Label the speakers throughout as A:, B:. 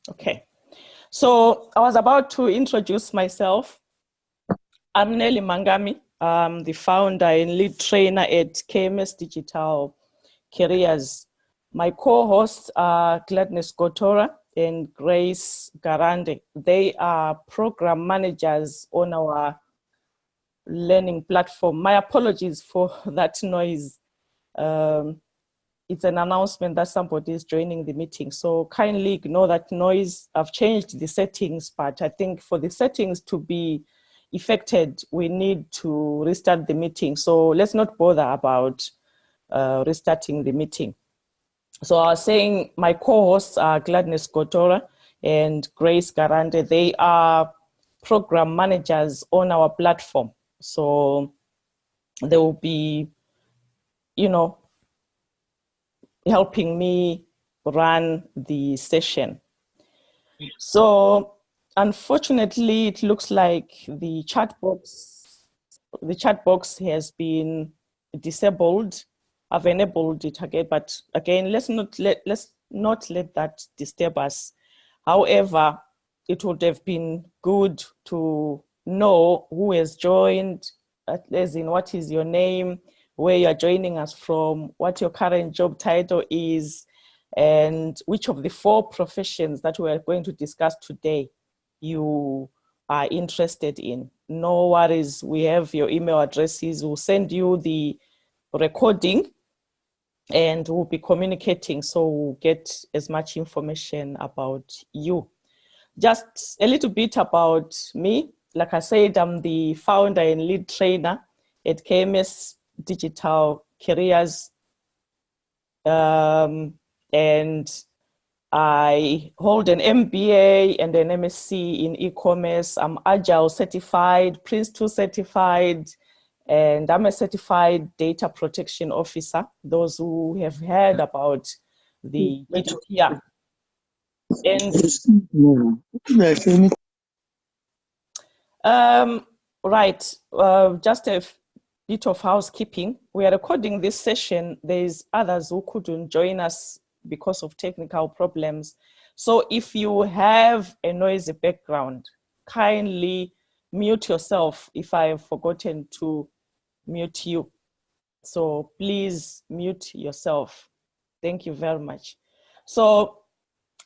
A: Okay. So I was about to introduce myself. I'm Nelly Mangami. I'm the founder and lead trainer at KMS Digital Careers. My co-hosts are Gladness Gotora and Grace Garande. They are program managers on our learning platform. My apologies for that noise. It's an announcement that somebody is joining the meeting. So kindly ignore that noise. I've changed the settings, but I think for the settings to be effected, we need to restart the meeting. So let's not bother about restarting the meeting. So I was saying my co-hosts are Gladness Gotora and Grace Garande. They are program managers on our platform. So they will be, helping me run the session. So unfortunately, it looks like the chat box has been disabled. I've enabled it again, but again, let's not let that disturb us. However, it would have been good to know who has joined, as in what is your name, where you're joining us from, what your current job title is, and which of the 4 professions that we are going to discuss today you are interested in. No worries, we have your email addresses. We'll send you the recording and we'll be communicating, so we'll get as much information about you. Just a little bit about me. Like I said, I'm the founder and lead trainer at KMS Digital Careers. And I hold an MBA and an MSc in e-commerce. I'm Agile certified, Prince2 certified, and I'm a certified data protection officer. Those who have heard about the GDPR. And right, just a bit of housekeeping. We are recording this session. There's others who couldn't join us because of technical problems. So if you have a noisy background, kindly mute yourself if I have forgotten to mute you. So please mute yourself. Thank you very much. So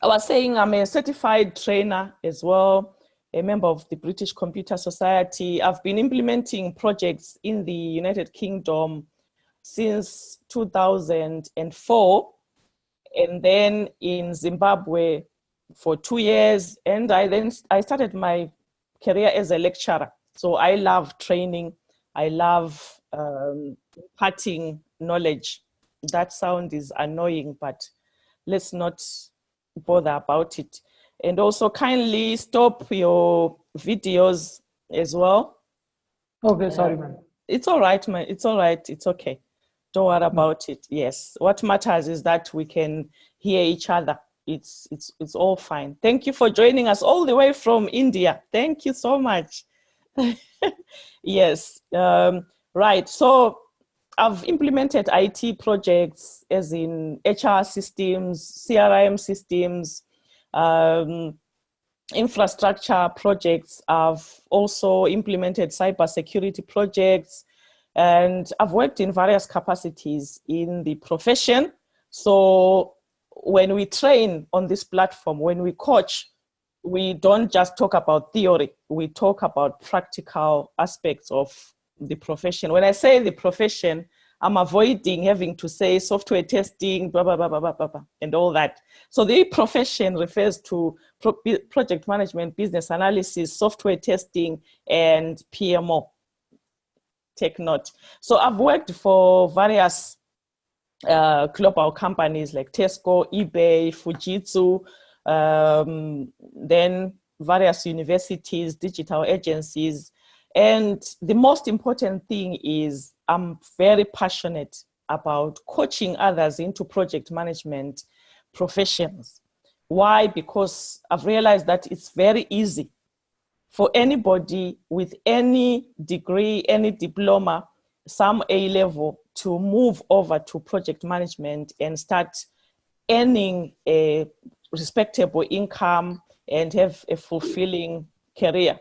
A: I was saying I'm a certified trainer as well, a member of the British Computer Society. I've been implementing projects in the United Kingdom since 2004, and then in Zimbabwe for 2 years. And I started my career as a lecturer. So I love training. I love imparting knowledge. That sound is annoying, but let's not bother about it. And also kindly stop your videos as well.
B: Okay, sorry, ma'am.
A: It's all right, man. It's all right. It's okay. Don't worry about it. Yes. What matters is that we can hear each other. It's all fine. Thank you for joining us all the way from India. Thank you so much. Yes. Right. So I've implemented IT projects as in HR systems, CRM systems, infrastructure projects. I've also implemented cybersecurity projects, and I've worked in various capacities in the profession. So when we train on this platform, when we coach, we don't just talk about theory, we talk about practical aspects of the profession. When I say the profession, I'm avoiding having to say software testing, blah, blah, blah, blah, blah, blah, and all that. So the profession refers to project management, business analysis, software testing, and PMO. Take note. So I've worked for various global companies like Tesco, eBay, Fujitsu, then various universities, digital agencies. And the most important thing is I'm very passionate about coaching others into project management professions. Why? Because I've realized that it's very easy for anybody with any degree, any diploma, some A-level, to move over to project management and start earning a respectable income and have a fulfilling career.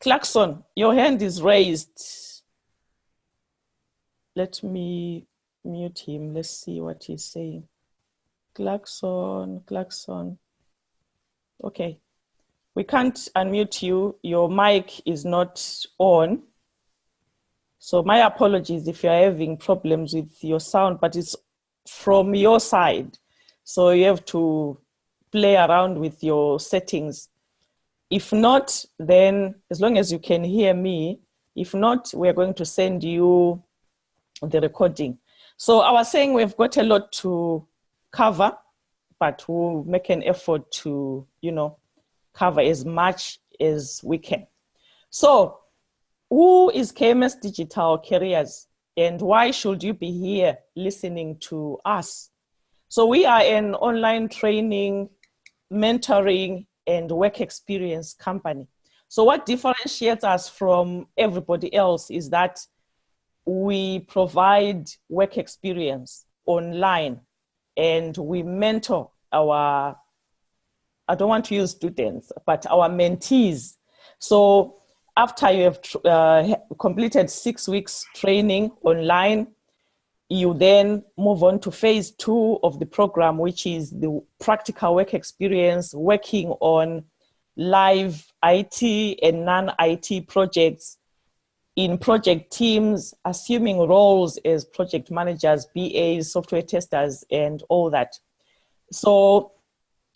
A: Clarkson, your hand is raised. Let me mute him. Let's see what he's saying. Clarkson. Okay. We can't unmute you. Your mic is not on. So my apologies if you're having problems with your sound, but it's from your side. So you have to play around with your settings. If not, then as long as you can hear me, if not, we're going to send you the recording. So I was saying we've got a lot to cover, but we'll make an effort to, cover as much as we can. So who is KMS Digital Careers and why should you be here listening to us? So we are an online training, mentoring, and work experience company. So what differentiates us from everybody else is that we provide work experience online and we mentor our, I don't want to use students, but our mentees. So after you have completed 6 weeks training online, you then move on to phase 2 of the program, which is the practical work experience, working on live IT and non-IT projects in project teams, assuming roles as project managers, BAs, software testers, and all that. So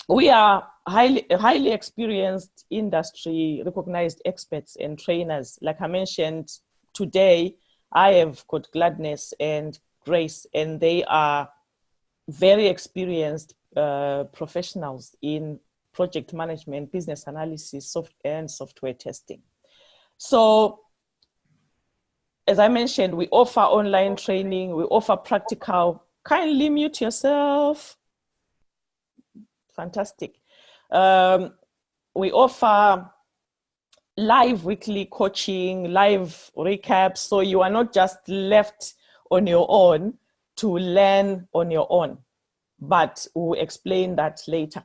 A: we are highly experienced industry recognized experts and trainers. Like I mentioned today, I have got Gladness and Grace, and they are very experienced professionals in project management, business analysis, and software testing. So as I mentioned, we offer online training, we offer practical. Kindly mute yourself. Fantastic. We offer live weekly coaching, live recaps, so you are not just left on your own to learn on your own, but we'll explain that later.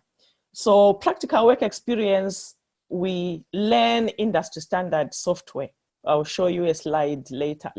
A: So practical work experience, we learn industry standard software. I'll show you a slide later.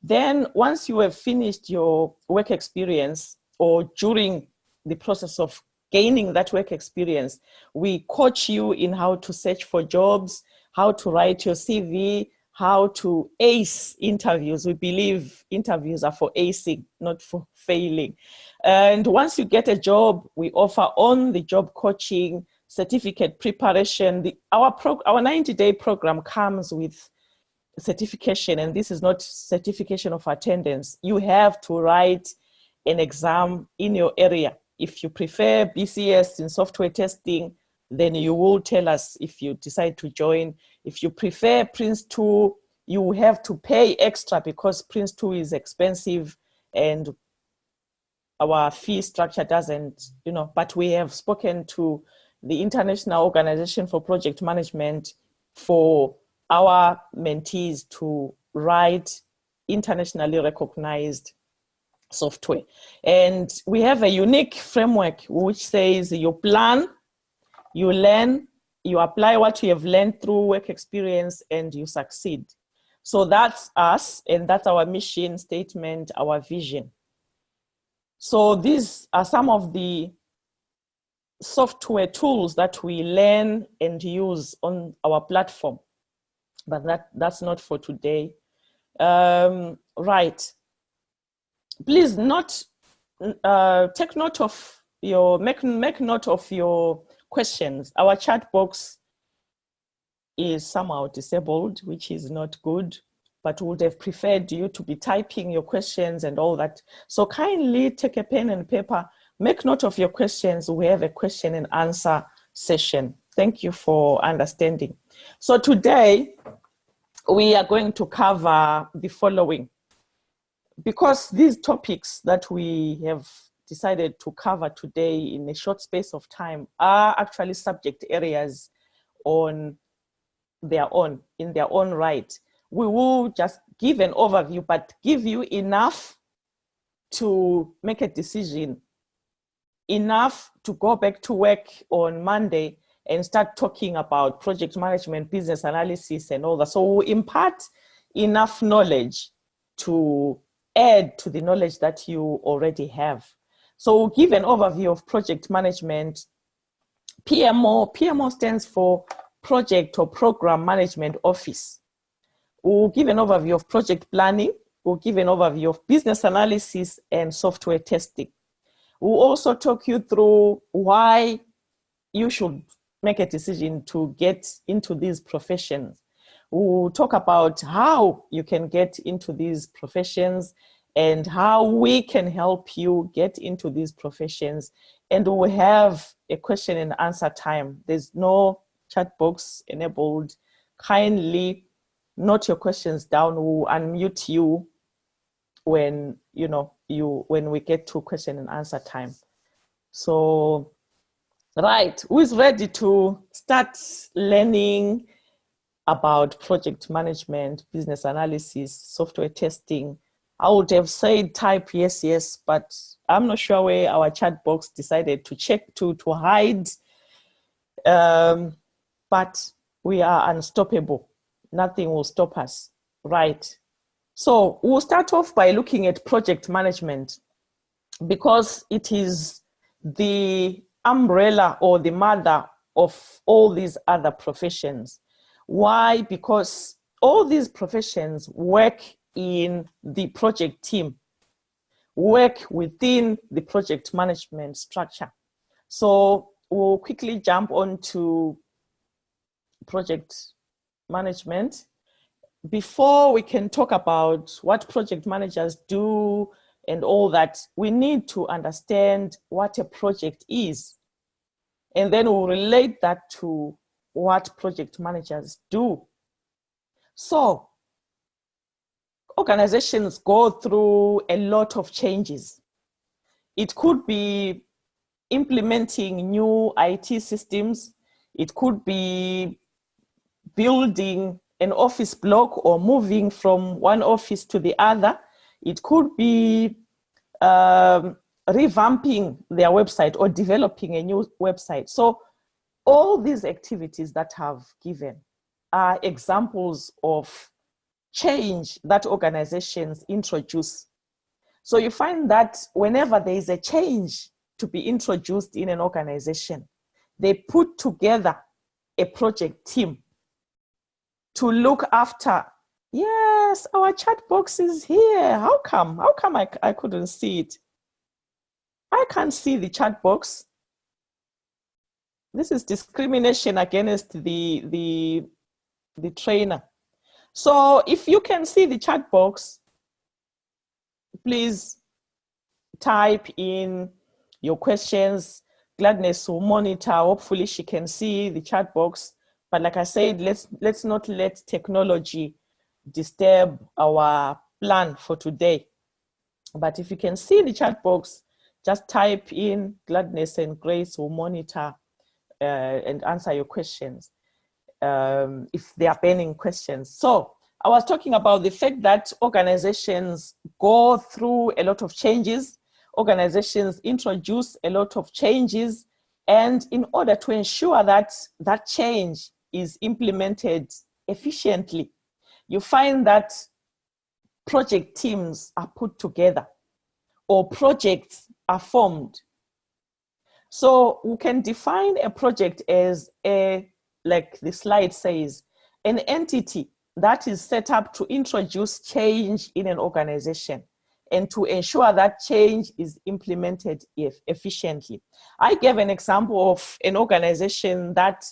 A: Then once you have finished your work experience or during the process of gaining that work experience, we coach you in how to search for jobs, how to write your CV, how to ace interviews. We believe interviews are for acing, not for failing. And once you get a job, we offer on-the-job coaching, certificate preparation. Our 90-day program comes with certification, and this is not certification of attendance. You have to write an exam in your area. If you prefer BCS in software testing, then you will tell us if you decide to join. If you prefer Prince2, you have to pay extra because Prince2 is expensive and our fee structure doesn't, but we have spoken to the International Organization for Project Management for our mentees to write internationally recognized software. And we have a unique framework which says you plan, you learn, you apply what you have learned through work experience, and you succeed. So that's us, and that's our mission statement, our vision. So these are some of the software tools that we learn and use on our platform. But that's not for today. Right. Please take note of make note of your questions. Our chat box is somehow disabled, which is not good, but would have preferred you to be typing your questions and all that. So kindly take a pen and paper, make note of your questions. We have a question and answer session. Thank you for understanding. So today, we are going to cover the following. Because these topics that we have decided to cover today in a short space of time are actually subject areas in their own right. We will just give an overview, but give you enough to make a decision enough to go back to work on Monday and start talking about project management, business analysis, and all that. So we impart enough knowledge to add to the knowledge that you already have. So we'll give an overview of project management. PMO stands for Project or Program Management Office. We'll give an overview of project planning. We'll give an overview of business analysis and software testing. We'll also talk you through why you should make a decision to get into these professions. We'll talk about how you can get into these professions and how we can help you get into these professions. And we'll have a question and answer time. There's no chat box enabled. Kindly note your questions down. We'll unmute you when when we get to question and answer time. So, right, who is ready to start learning about project management, business analysis, software testing? I would have said type yes, yes, but I'm not sure where our chat box decided to check to hide. But we are unstoppable. Nothing will stop us, right? So we'll start off by looking at project management because it is the umbrella or the mother of all these other professions. Why? Because all these professions work in the project team, work within the project management structure. So we'll quickly jump on to project management. Before we can talk about what project managers do and all that, we need to understand what a project is. And then we'll relate that to what project managers do. So, organizations go through a lot of changes. It could be implementing new IT systems. It could be building an office block or moving from one office to the other. It could be revamping their website or developing a new website. So all these activities that I've given are examples of change that organizations introduce. So you find that whenever there is a change to be introduced in an organization, they put together a project team to look after. Yes, our chat box is here. How come I couldn't see it? I can't see the chat box. This is discrimination against the trainer. So if you can see the chat box, please type in your questions. Gladness will monitor. Hopefully she can see the chat box. But like I said, let's not let technology disturb our plan for today. But if you can see the chat box, just type in. Gladness and Grace will monitor and answer your questions if they are burning questions. So I was talking about the fact that organizations go through a lot of changes. Organizations introduce a lot of changes. And in order to ensure that that change is implemented efficiently, you find that project teams are put together or projects are formed. So we can define a project as like the slide says, an entity that is set up to introduce change in an organization and to ensure that change is implemented efficiently. I gave an example of an organization that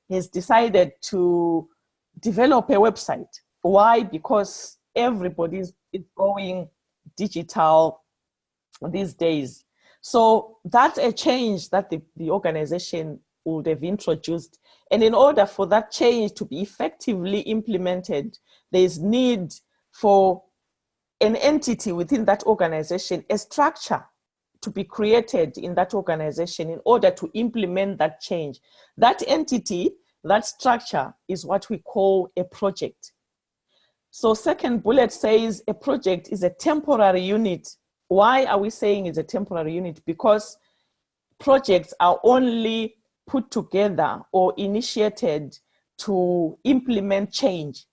A: has decided to develop a website. Why? Because everybody is going digital these days. So that's a change that the organization would have introduced. And in order for that change to be effectively implemented, there's need for an entity within that organization, a structure to be created in that organization in order to implement that change. That entity, that structure is what we call a project. So second bullet says a project is a temporary unit Why are we saying it's a temporary unit? Because projects are only put together or initiated to implement change.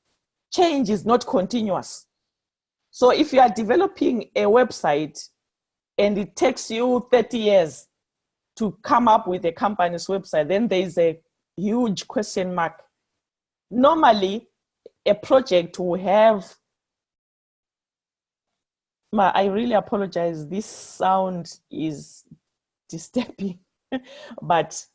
A: Change is not continuous. So if you are developing a website and it takes you 30 years to come up with a company's website, then there is a huge question mark. Normally, a project will have, I really apologize, this sound is disturbing, but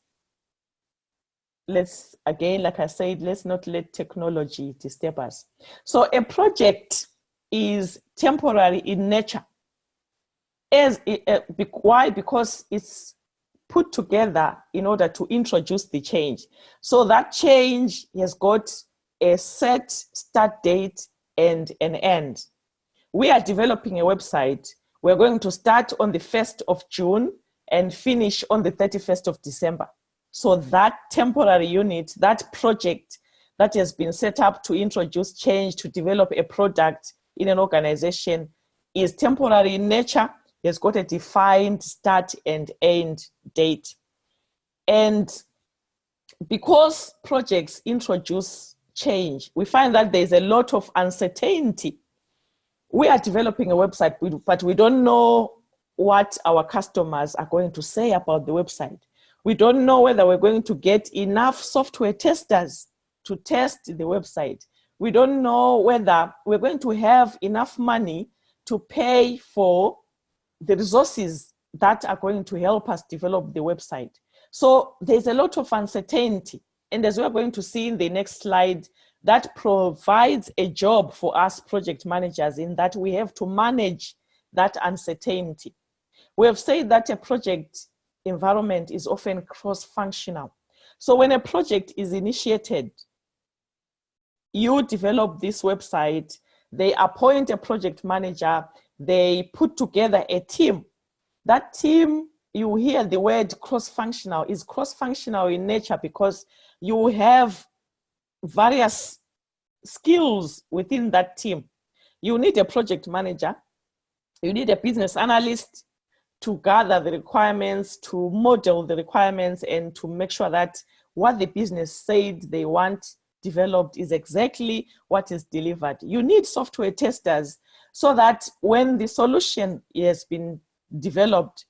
A: let's, again, like I said, let's not let technology disturb us. So a project is temporary in nature. Why? Because it's put together in order to introduce the change. So that change has got a set start date and an end. We are developing a website. We're going to start on the 1st of June and finish on the 31st of December. So that temporary unit, that project that has been set up to introduce change, to develop a product in an organization, is temporary in nature. It's got a defined start and end date. And because projects introduce change, we find that there's a lot of uncertainty. We are developing a website, but we don't know what our customers are going to say about the website. We don't know whether we're going to get enough software testers to test the website. We don't know whether we're going to have enough money to pay for the resources that are going to help us develop the website. So there's a lot of uncertainty. And as we're going to see in the next slide, that provides a job for us project managers, in that we have to manage that uncertainty. We have said that a project environment is often cross-functional. So when a project is initiated, you develop this website, they appoint a project manager, they put together a team. That team, you hear the word cross-functional, is cross-functional in nature because you have various skills within that team. You need a project manager, you need a business analyst to gather the requirements, to model the requirements, and to make sure that what the business said they want developed is exactly what is delivered. You need software testers so that when the solution has been developed,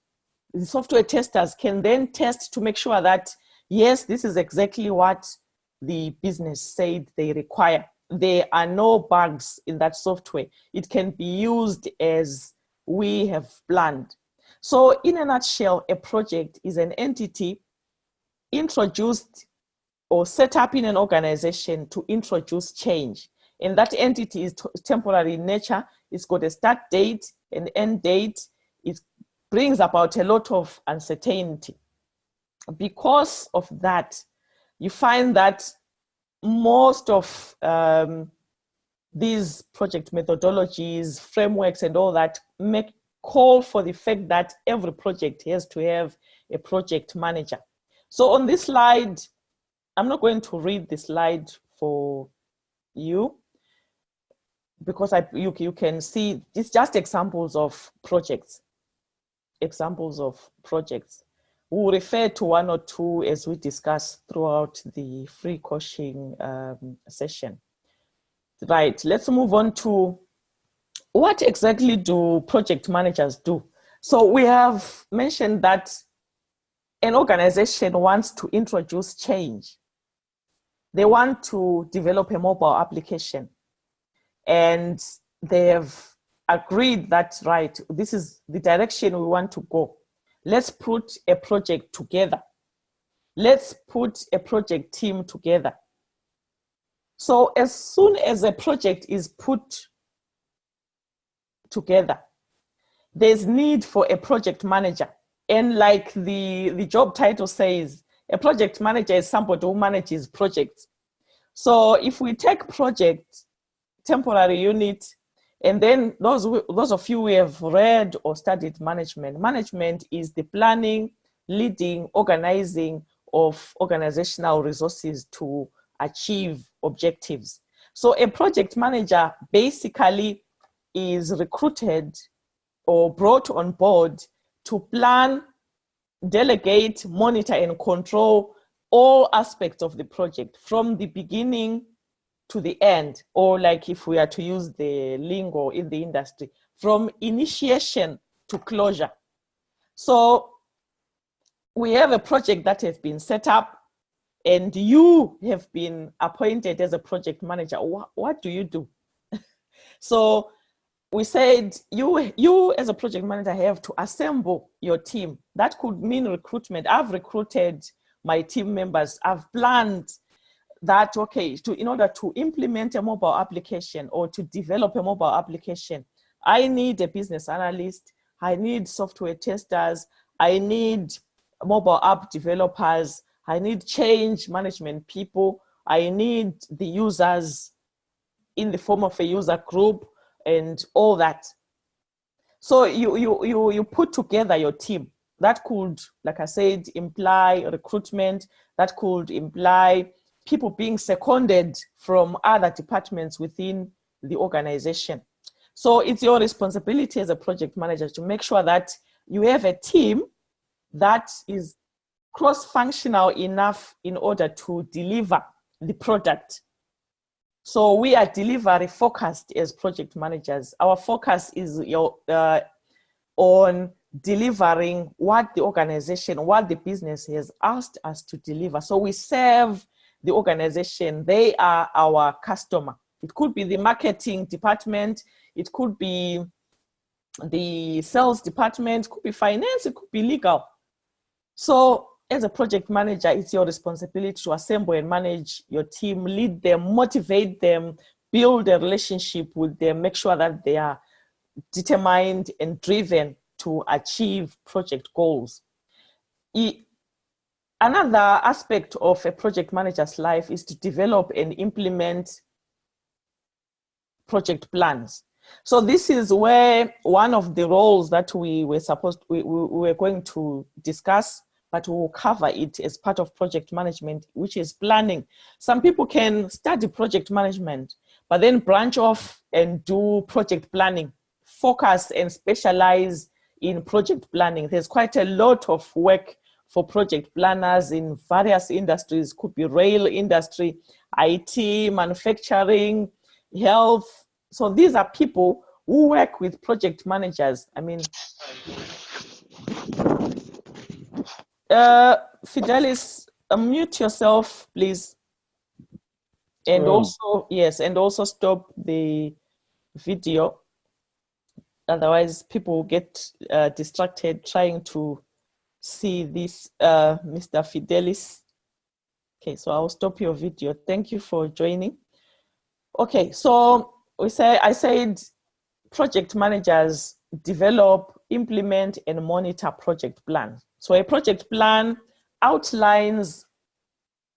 A: the software testers can then test to make sure that, yes, this is exactly what the business said they require. There are no bugs in that software. It can be used as we have planned. So in a nutshell, a project is an entity introduced or set up in an organization to introduce change. And that entity is temporary in nature. It's got a start date, an end date. It brings about a lot of uncertainty. Because of that, you find that most of these project methodologies, frameworks, and all that call for the fact that every project has to have a project manager. So on this slide, I'm not going to read the slide for you because you can see it's just examples of projects. Examples of projects. We'll refer to one or two as we discuss throughout the free coaching session. Right, let's move on to what exactly do project managers do? So we have mentioned that an organization wants to introduce change. They want to develop a mobile application, and they have agreed that, right, this is the direction we want to go. Let's put a project together. Let's put a project team together. So as soon as a project is put together, there's need for a project manager. And like the job title says, a project manager is somebody who manages projects. So if we take project, temporary unit, and then those of you who have read or studied management, management is the planning, leading, organizing of organizational resources to achieve objectives. So a project manager basically is recruited or brought on board to plan, delegate, monitor, and control all aspects of the project from the beginning to the end, or like if we are to use the lingo in the industry, from initiation to closure. So we have a project that has been set up and you have been appointed as a project manager. What do you do? So we said you as a project manager have to assemble your team. That could mean recruitment. I've recruited my team members. I've planned that, okay, in order to implement a mobile application or to develop a mobile application, I need a business analyst, I need software testers, I need mobile app developers, I need change management people, I need the users in the form of a user group and all that. So you put together your team. That could, like I said, imply recruitment. That could imply people being seconded from other departments within the organization. So it's your responsibility as a project manager to make sure that you have a team that is cross-functional enough in order to deliver the product. So we are delivery focused as project managers. Our focus is on delivering what the organization, what the business has asked us to deliver. So we serve the organization. They are our customer. It could be the marketing department. It could be the sales department. It could be finance. It could be legal. So as a project manager, it's your responsibility to assemble and manage your team, lead them, motivate them, build a relationship with them, make sure that they are determined and driven to achieve project goals. Another aspect of a project manager's life is to develop and implement project plans. So this is where one of the roles that we were going to discuss, but we'll cover it as part of project management, which is planning. Some people can study project management, but then branch off and do project planning, focus and specialize in project planning. There's quite a lot of work for project planners in various industries. Could be rail industry, IT, manufacturing, health. So these are people who work with project managers. I mean, Fidelis, unmute yourself, please. And also, yes, and also stop the video. Otherwise, people will get distracted trying to see this, Mr. Fidelis. Okay, so I'll stop your video. Thank you for joining. Okay, so I said project managers develop, implement, and monitor project plans. So a project plan outlines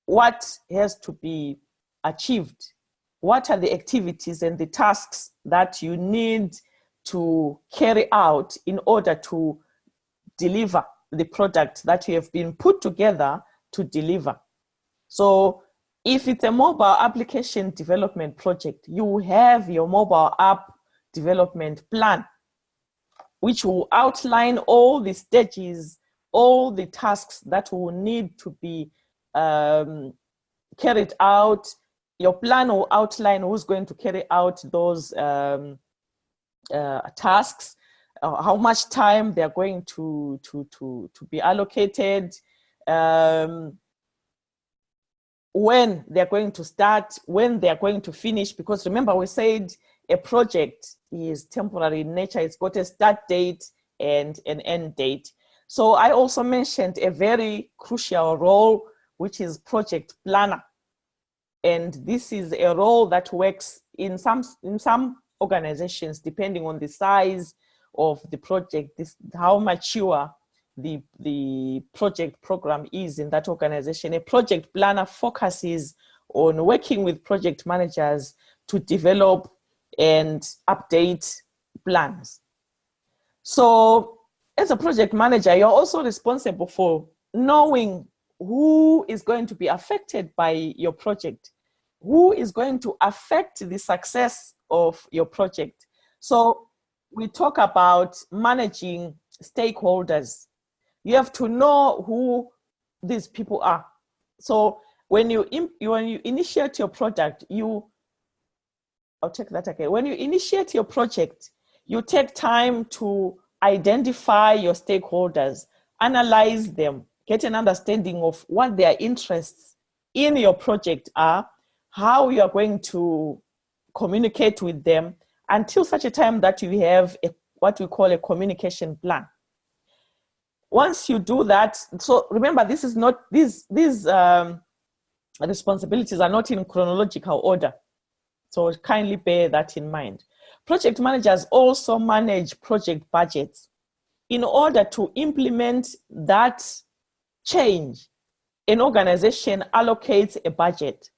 A: what has to be achieved. What are the activities and the tasks that you need to carry out in order to deliver the product that you have been put together to deliver. So if it's a mobile application development project, you have your mobile app development plan, which will outline all the stages, all the tasks that will need to be carried out. Your plan will outline who's going to carry out those tasks, how much time they're going to be allocated, when they're going to start, when they're going to finish, because remember we said a project is temporary in nature. It's got a start date and an end date. So I also mentioned a very crucial role, which is project planner. And this is a role that works in some organizations, depending on the size of the project, how mature the project program is in that organization. A project planner focuses on working with project managers to develop and update plans. So as a project manager, you're also responsible for knowing who is going to be affected by your project, who is going to affect the success of your project. So we talk about managing stakeholders. You have to know who these people are. So when you initiate your product, I'll take that again. When you initiate your project, you take time to identify your stakeholders, analyze them, get an understanding of what their interests in your project are, how you are going to communicate with them until such a time that you have what we call a communication plan. Once you do that, so remember, this is not, these responsibilities are not in chronological order. So kindly bear that in mind. Project managers also manage project budgets. In order to implement that change, an organization allocates a budget.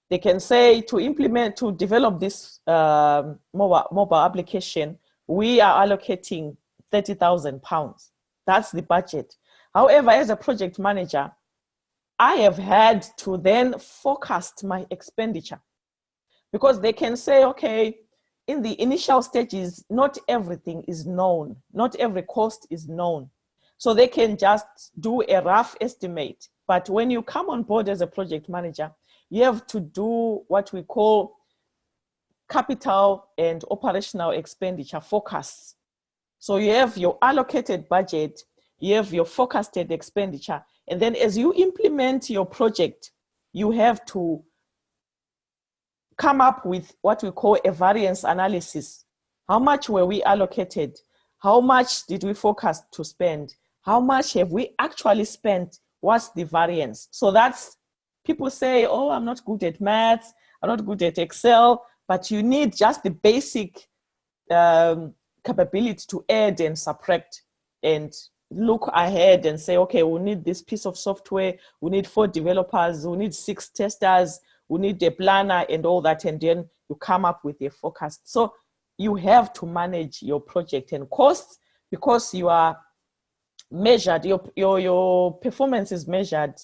A: They can say to develop this mobile application, we are allocating £30,000. That's the budget. However, as a project manager, I have had to then forecast my expenditure, because they can say, okay, in the initial stages, not everything is known. Not every cost is known. So they can just do a rough estimate. But when you come on board as a project manager, you have to do what we call capital and operational expenditure forecasts. So you have your allocated budget, you have your forecasted expenditure, and then as you implement your project, you have to come up with what we call a variance analysis. How much were we allocated? How much did we forecast to spend? How much have we actually spent? What's the variance? So that's, people say, oh, I'm not good at maths, I'm not good at Excel, but you need just the basic capability to add and subtract and look ahead and say, okay, we need this piece of software, we need 4 developers, we need 6 testers, we need a planner and all that, and then you come up with a forecast. So you have to manage your project and costs, because you are measured, your performance is measured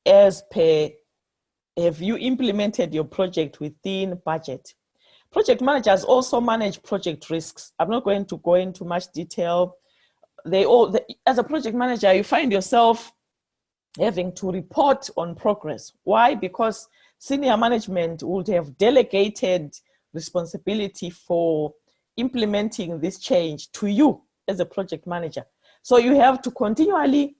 A: as per, have you implemented your project within budget. Project managers also manage project risks. I'm not going to go into much detail. As a project manager, you find yourself having to report on progress. Why? Because senior management would have delegated responsibility for implementing this change to you as a project manager. So you have to continually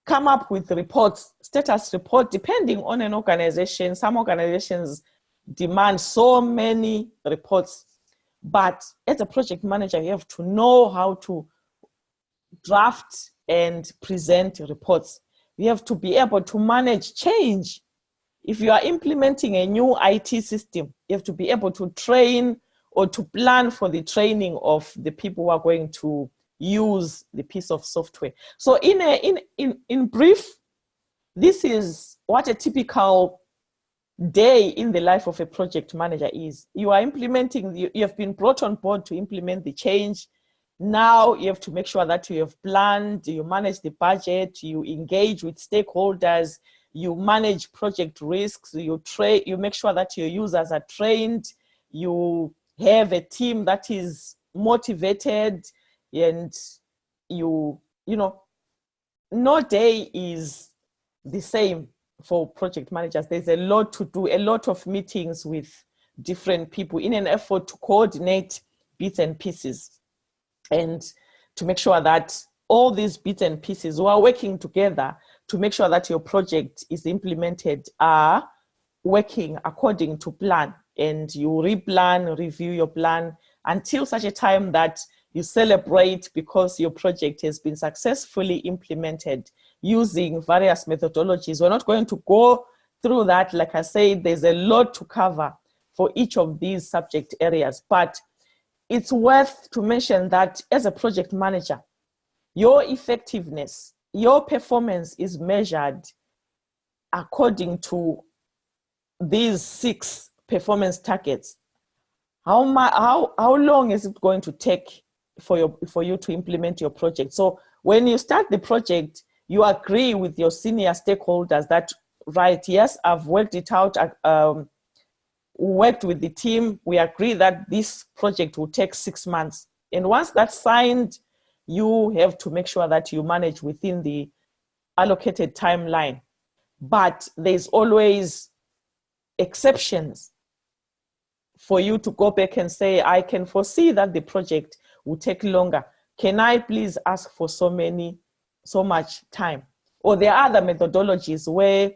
A: come up with reports, status report, depending on an organization. Some organizations demand so many reports, but as a project manager, you have to know how to draft and present reports. You have to be able to manage change. If you are implementing a new IT system, you have to be able to train or to plan for the training of the people who are going to use the piece of software. So in brief, this is what a typical day in the life of a project manager is. You are implementing, you have been brought on board to implement the change. Now you have to make sure that you have planned, you manage the budget, you engage with stakeholders, you manage project risks, you make sure that your users are trained, you have a team that is motivated, and you know, no day is the same for project managers. There's a lot to do, a lot of meetings with different people in an effort to coordinate bits and pieces and to make sure that all these bits and pieces who are working together to make sure that your project is implemented are working according to plan, and you replan, review your plan until such a time that you celebrate because your project has been successfully implemented using various methodologies. We're not going to go through that. Like I said, there's a lot to cover for each of these subject areas, but it's worth to mention that as a project manager, your effectiveness, your performance is measured according to these 6 performance targets. How long is it going to take for you to implement your project? So when you start the project, you agree with your senior stakeholders that, right, yes, I've worked it out, worked with the team, we agree that this project will take 6 months. And once that's signed, you have to make sure that you manage within the allocated timeline. But there's always exceptions for you to go back and say, I can foresee that the project will take longer. Can I please ask for so much time? Or there are other methodologies where,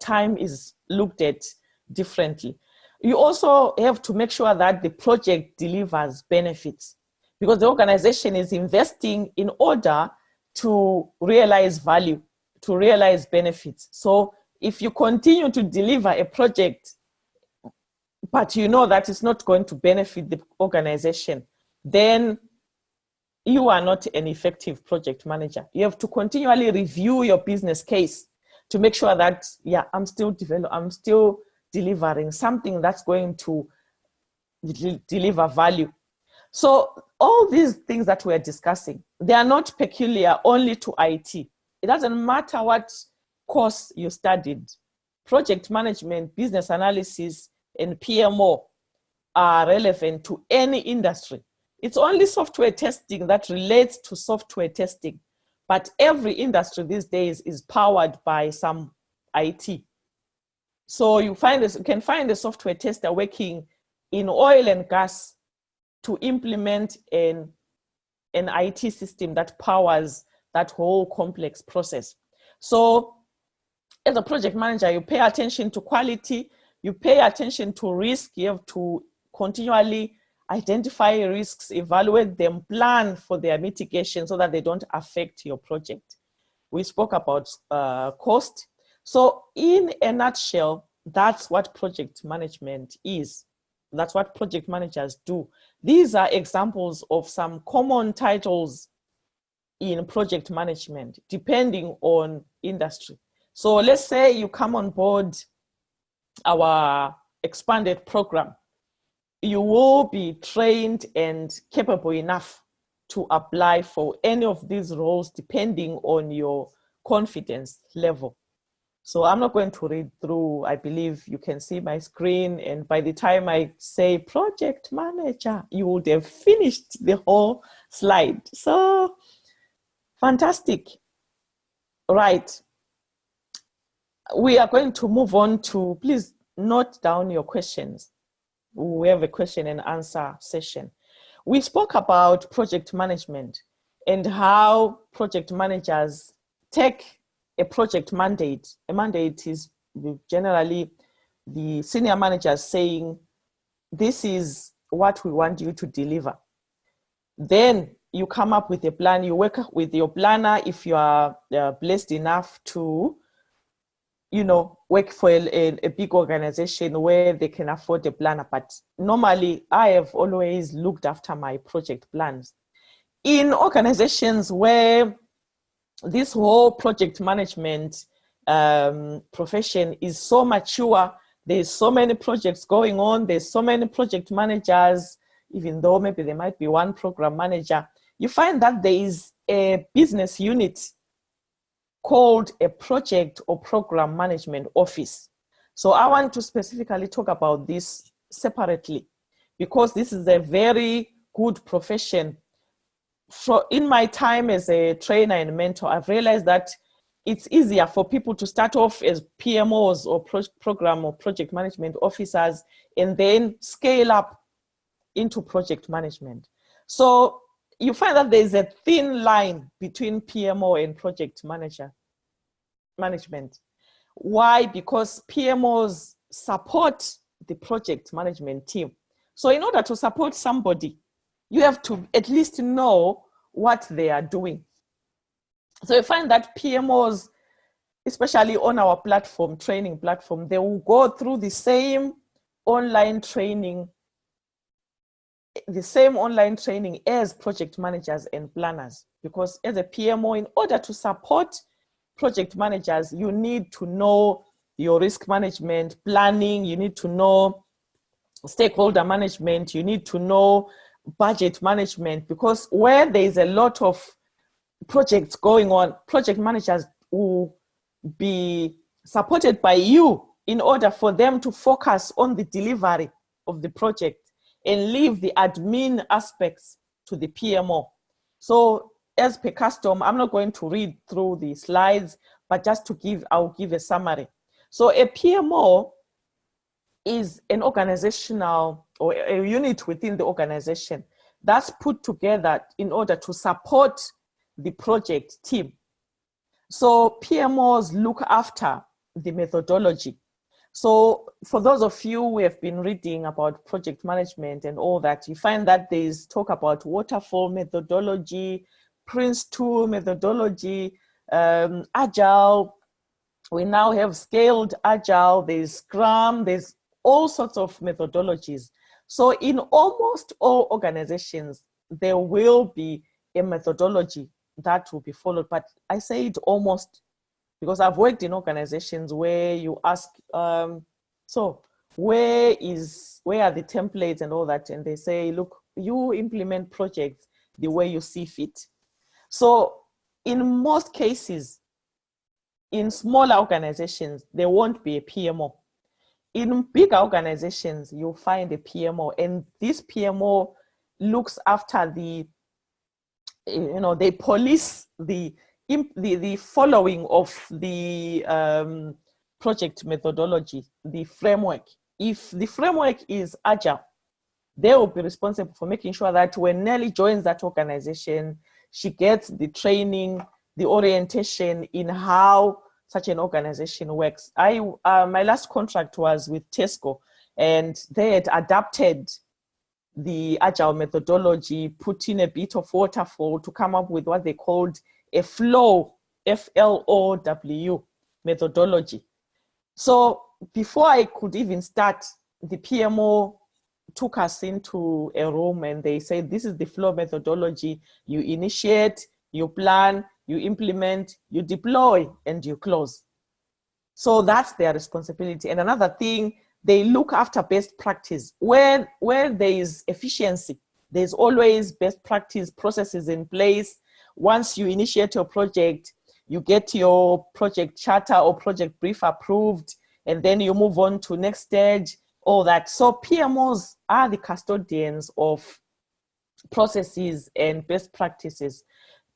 A: time is looked at differently. You also have to make sure that the project delivers benefits, because the organization is investing in order to realize value, to realize benefits. So if you continue to deliver a project, but you know that it's not going to benefit the organization, then you are not an effective project manager. You have to continually review your business case to make sure that, I'm still delivering something that's going to deliver value. So all these things that we're discussing, they are not peculiar only to IT. It doesn't matter what course you studied. Project management, business analysis, and PMO are relevant to any industry. It's only software testing that relates to software testing. But every industry these days is powered by some IT. So you can find a software tester working in oil and gas to implement an IT system that powers that whole complex process. So as a project manager, you pay attention to quality, you pay attention to risk, you have to continually identify risks, evaluate them, plan for their mitigation so that they don't affect your project. We spoke about cost. So in a nutshell, that's what project management is. That's what project managers do. These are examples of some common titles in project management, depending on industry. So let's say you come on board our expanded program. You will be trained and capable enough to apply for any of these roles depending on your confidence level. So I'm not going to read through. I believe you can see my screen, and by the time I say project manager, you would have finished the whole slide. So fantastic. Right. We are going to move on to, please note down your questions. We have a question and answer session. We spoke about project management and how project managers take a project mandate. A mandate is generally the senior managers saying, this is what we want you to deliver. Then you come up with a plan, you work with your planner if you are blessed enough to work for a big organization where they can afford a planner. But normally, I have always looked after my project plans. In organizations where this whole project management profession is so mature, there's so many projects going on, there's so many project managers, even though maybe there might be one program manager, you find that there is a business unit called a project or program management office. So I want to specifically talk about this separately because this is a very good profession. In my time as a trainer and mentor, I've realized that it's easier for people to start off as PMOs or program or project management officers and then scale up into project management. So you find that there's a thin line between PMO and project management. Why? Because PMOs support the project management team. So in order to support somebody, you have to at least know what they are doing. So you find that PMOs, especially on our platform, training platform, they will go through the same online training as project managers and planners. Because as a PMO, in order to support project managers, you need to know your risk management, planning, you need to know stakeholder management, you need to know budget management, because where there is a lot of projects going on, project managers will be supported by you in order for them to focus on the delivery of the project. and leave the admin aspects to the PMO. So as per custom, I'm not going to read through the slides, but just to give, I'll give a summary. So a PMO is an organizational or a unit within the organization that's put together in order to support the project team. So PMOs look after the methodology. So for those of you who have been reading about project management and all that, you find that there's talk about waterfall methodology, Prince2 methodology, Agile. We now have scaled Agile, there's Scrum, there's all sorts of methodologies. So in almost all organizations, there will be a methodology that will be followed. But I say it almost because I've worked in organizations where you ask, so where are the templates and all that? And they say, look, you implement projects the way you see fit. So in most cases, in smaller organizations, there won't be a PMO. In bigger organizations, you'll find a PMO, and this PMO looks after the, they police the following of the project methodology, the framework. If the framework is Agile, they will be responsible for making sure that when Nelly joins that organization, she gets the training, the orientation in how such an organization works. My last contract was with Tesco, and they had adapted the Agile methodology, put in a bit of waterfall to come up with what they called a flow, FLOW methodology. So before I could even start, the PMO took us into a room and they said, this is the flow methodology. You initiate, you plan, you implement, you deploy, and you close. So that's their responsibility. And another thing, they look after best practice. Where there is efficiency, there's always best practice processes in place. Once you initiate your project, you get your project charter or project brief approved, and then you move on to next stage, all that. So PMOs are the custodians of processes and best practices.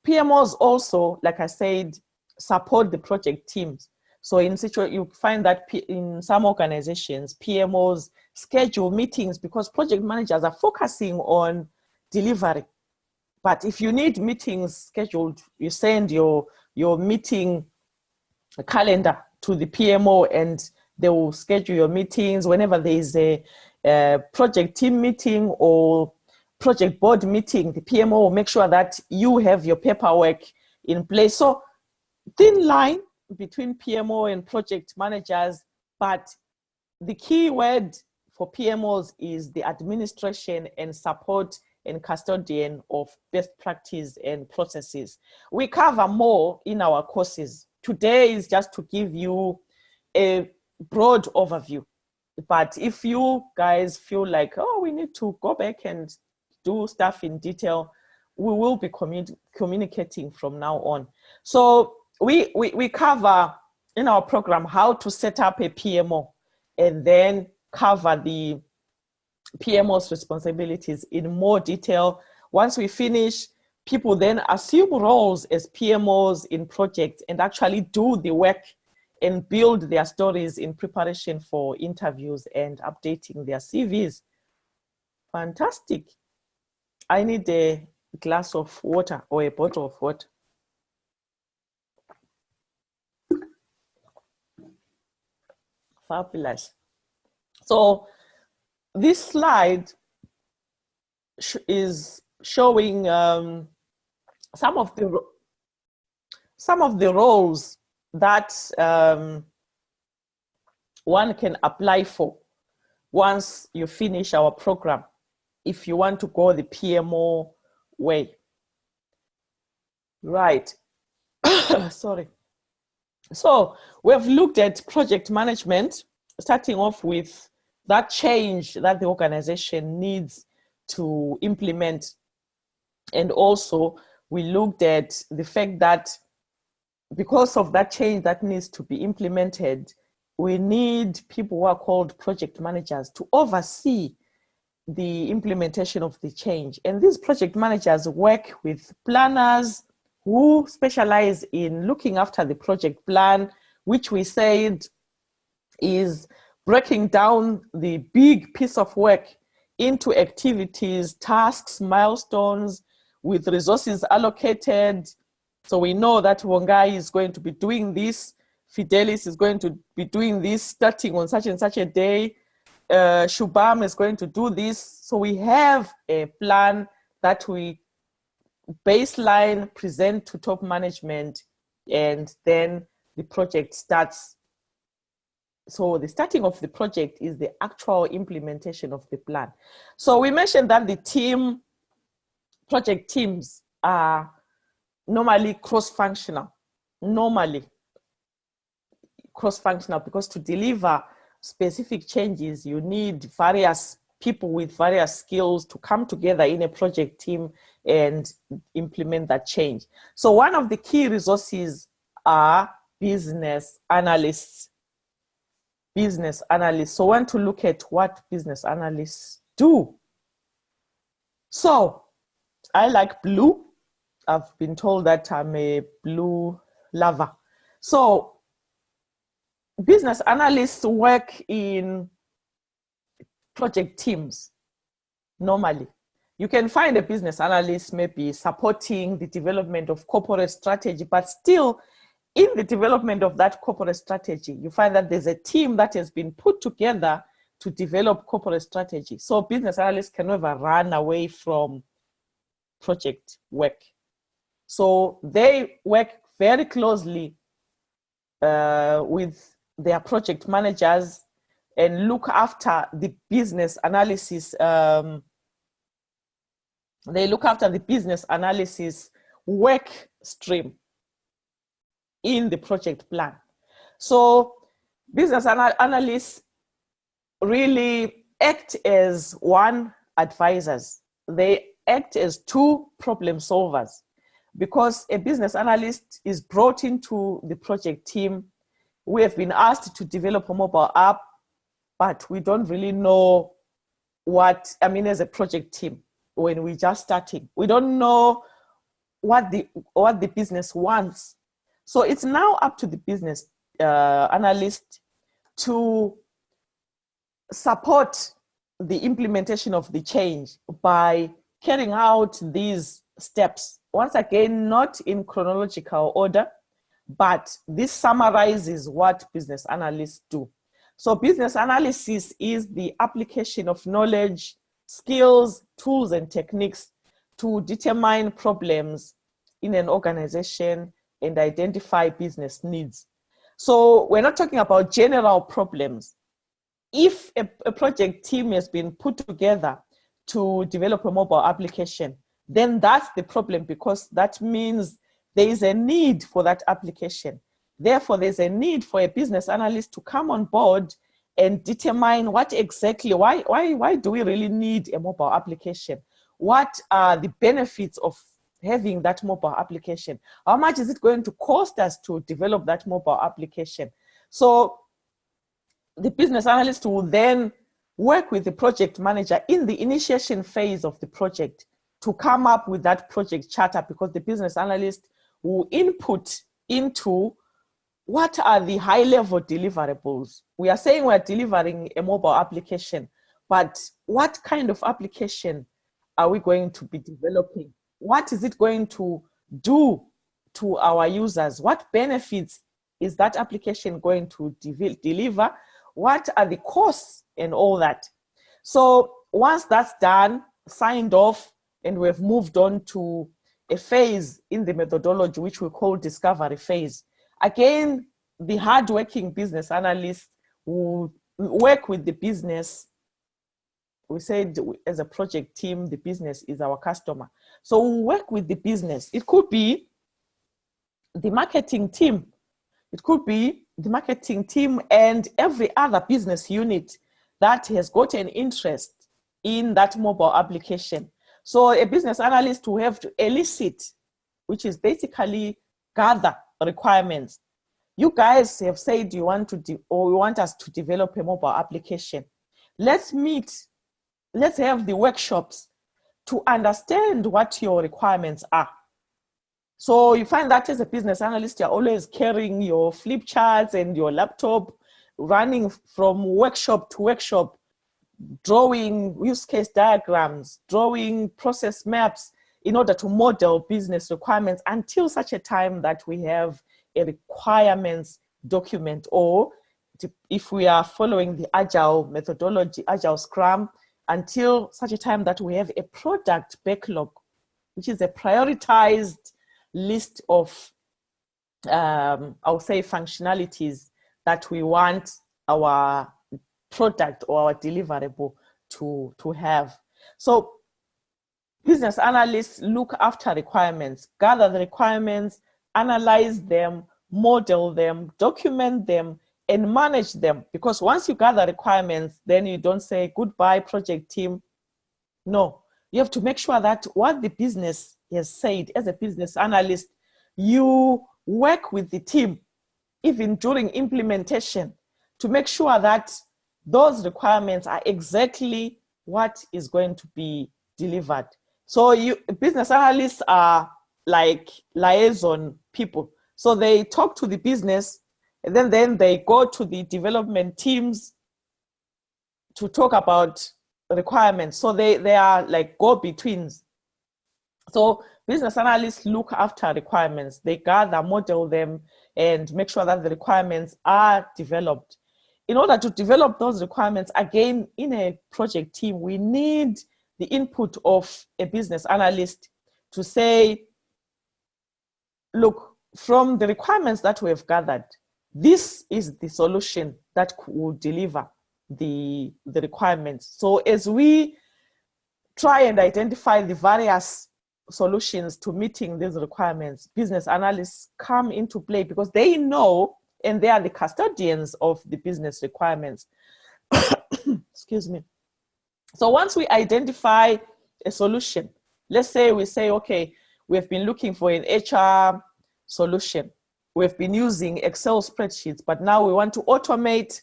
A: PMOs also, like I said, support the project teams. So you find that in some organizations, PMOs schedule meetings because project managers are focusing on delivery. But if you need meetings scheduled, you send your meeting calendar to the PMO and they will schedule your meetings. Whenever there is a project team meeting or project board meeting, the PMO will make sure that you have your paperwork in place. So thin line between PMO and project managers, but the key word for PMOs is the administration and support and custodian of best practice and processes. We cover more in our courses. Today is just to give you a broad overview. But if you guys feel like, oh, we need to go back and do stuff in detail, we will be communicating from now on. So we cover in our program how to set up a PMO and then cover the PMO's responsibilities in more detail. Once we finish, people then assume roles as PMOs in projects and actually do the work and build their stories in preparation for interviews and updating their CVs. Fantastic. I need a glass of water or a bottle of water. Fabulous. So this slide is showing some of the roles that one can apply for once you finish our program, if you want to go the PMO way. Right. Sorry. So we've looked at project management, starting off with that change that the organization needs to implement. And also we looked at the fact that because of that change that needs to be implemented, we need people who are called project managers to oversee the implementation of the change. And these project managers work with planners who specialize in looking after the project plan, which we said is breaking down the big piece of work into activities, tasks, milestones, with resources allocated. So we know that Wongai is going to be doing this, Fidelis is going to be doing this starting on such and such a day, Shubham is going to do this. So we have a plan that we baseline present to top management, and then the project starts. So the starting of the project is the actual implementation of the plan. So we mentioned that the project teams are normally cross-functional, because to deliver specific changes, you need various people with various skills to come together in a project team and implement that change. So one of the key resources are business analysts. So I want to look at what business analysts do. So I like blue. I've been told that I'm a blue lover. So business analysts work in project teams normally. You can find a business analyst maybe supporting the development of corporate strategy, but still in the development of that corporate strategy, you find that there's a team that has been put together to develop corporate strategy. So business analysts can never run away from project work. So they work very closely with their project managers and look after the business analysis. They look after the business analysis work stream in the project plan. So business analysts really act as one, advisors. They act as two, problem solvers, because a business analyst is brought into the project team. We have been asked to develop a mobile app, but we don't really know as a project team, when we're just starting, we don't know what the business wants. So it's now up to the business analyst to support the implementation of the change by carrying out these steps. Once again, not in chronological order, but this summarizes what business analysts do. So business analysis is the application of knowledge, skills, tools, and techniques to determine problems in an organization and identify business needs. So we're not talking about general problems. If a project team has been put together to develop a mobile application, then that's the problem, because that means there is a need for that application. Therefore, there's a need for a business analyst to come on board and determine what exactly, why do we really need a mobile application? What are the benefits of having that mobile application? How much is it going to cost us to develop that mobile application? So the business analyst will then work with the project manager in the initiation phase of the project to come up with that project charter, because the business analyst will input into what are the high-level deliverables. We are saying we're delivering a mobile application, but what kind of application are we going to be developing? What is it going to do to our users? What benefits is that application going to deliver? What are the costs and all that? So once that's done, signed off, and we've moved on to a phase in the methodology, which we call discovery phase. Again, the hardworking business analysts will work with the business. We said as a project team, the business is our customer. So we'll work with the business. It could be the marketing team. It could be the marketing team and every other business unit that has got an interest in that mobile application. So a business analyst will have to elicit, which is basically gather requirements. You guys have said you want to, or you want us to develop a mobile application. Let's meet let's have the workshops to understand what your requirements are. So you find that as a business analyst, you're always carrying your flip charts and your laptop, running from workshop to workshop, drawing use case diagrams, drawing process maps in order to model business requirements until such a time that we have a requirements document, or if we are following the agile methodology, agile scrum, until such a time that we have a product backlog, which is a prioritized list of, I'll say, functionalities that we want our product or our deliverable to have. So business analysts look after requirements, gather the requirements, analyze them, model them, document them, and manage them. Because once you gather requirements, then you don't say goodbye project team. No, you have to make sure that what the business has said, as a business analyst, you work with the team, even during implementation, to make sure that those requirements are exactly what is going to be delivered. So business analysts are like liaison people. So they talk to the business, and then they go to the development teams to talk about requirements. So they are like go-betweens. So business analysts look after requirements. They gather, model them, and make sure that the requirements are developed. In order to develop those requirements, again, in a project team, we need the input of a business analyst to say, look, from the requirements that we have gathered, this is the solution that will deliver the requirements. So as we try and identify the various solutions to meeting these requirements, business analysts come into play because they know, and they are the custodians of the business requirements. Excuse me. So once we identify a solution, let's say we say, okay, we've been looking for an HR solution. We've been using Excel spreadsheets, but now we want to automate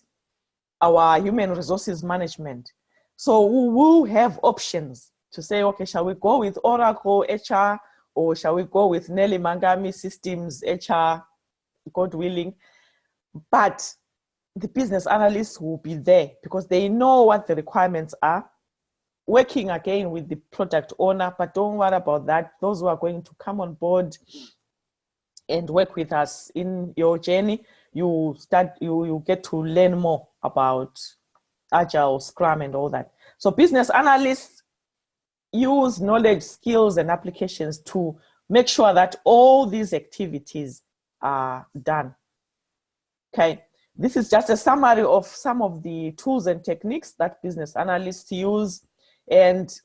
A: our human resources management. So we will have options to say, okay, shall we go with Oracle HR, or shall we go with Nelly Mangami Systems HR, God willing? But the business analysts will be there because they know what the requirements are, working again with the product owner. But don't worry about that. Those who are going to come on board and work with us in your journey, you get to learn more about Agile, Scrum, and all that. So business analysts use knowledge, skills, and applications to make sure that all these activities are done. Okay, this is just a summary of some of the tools and techniques that business analysts use, and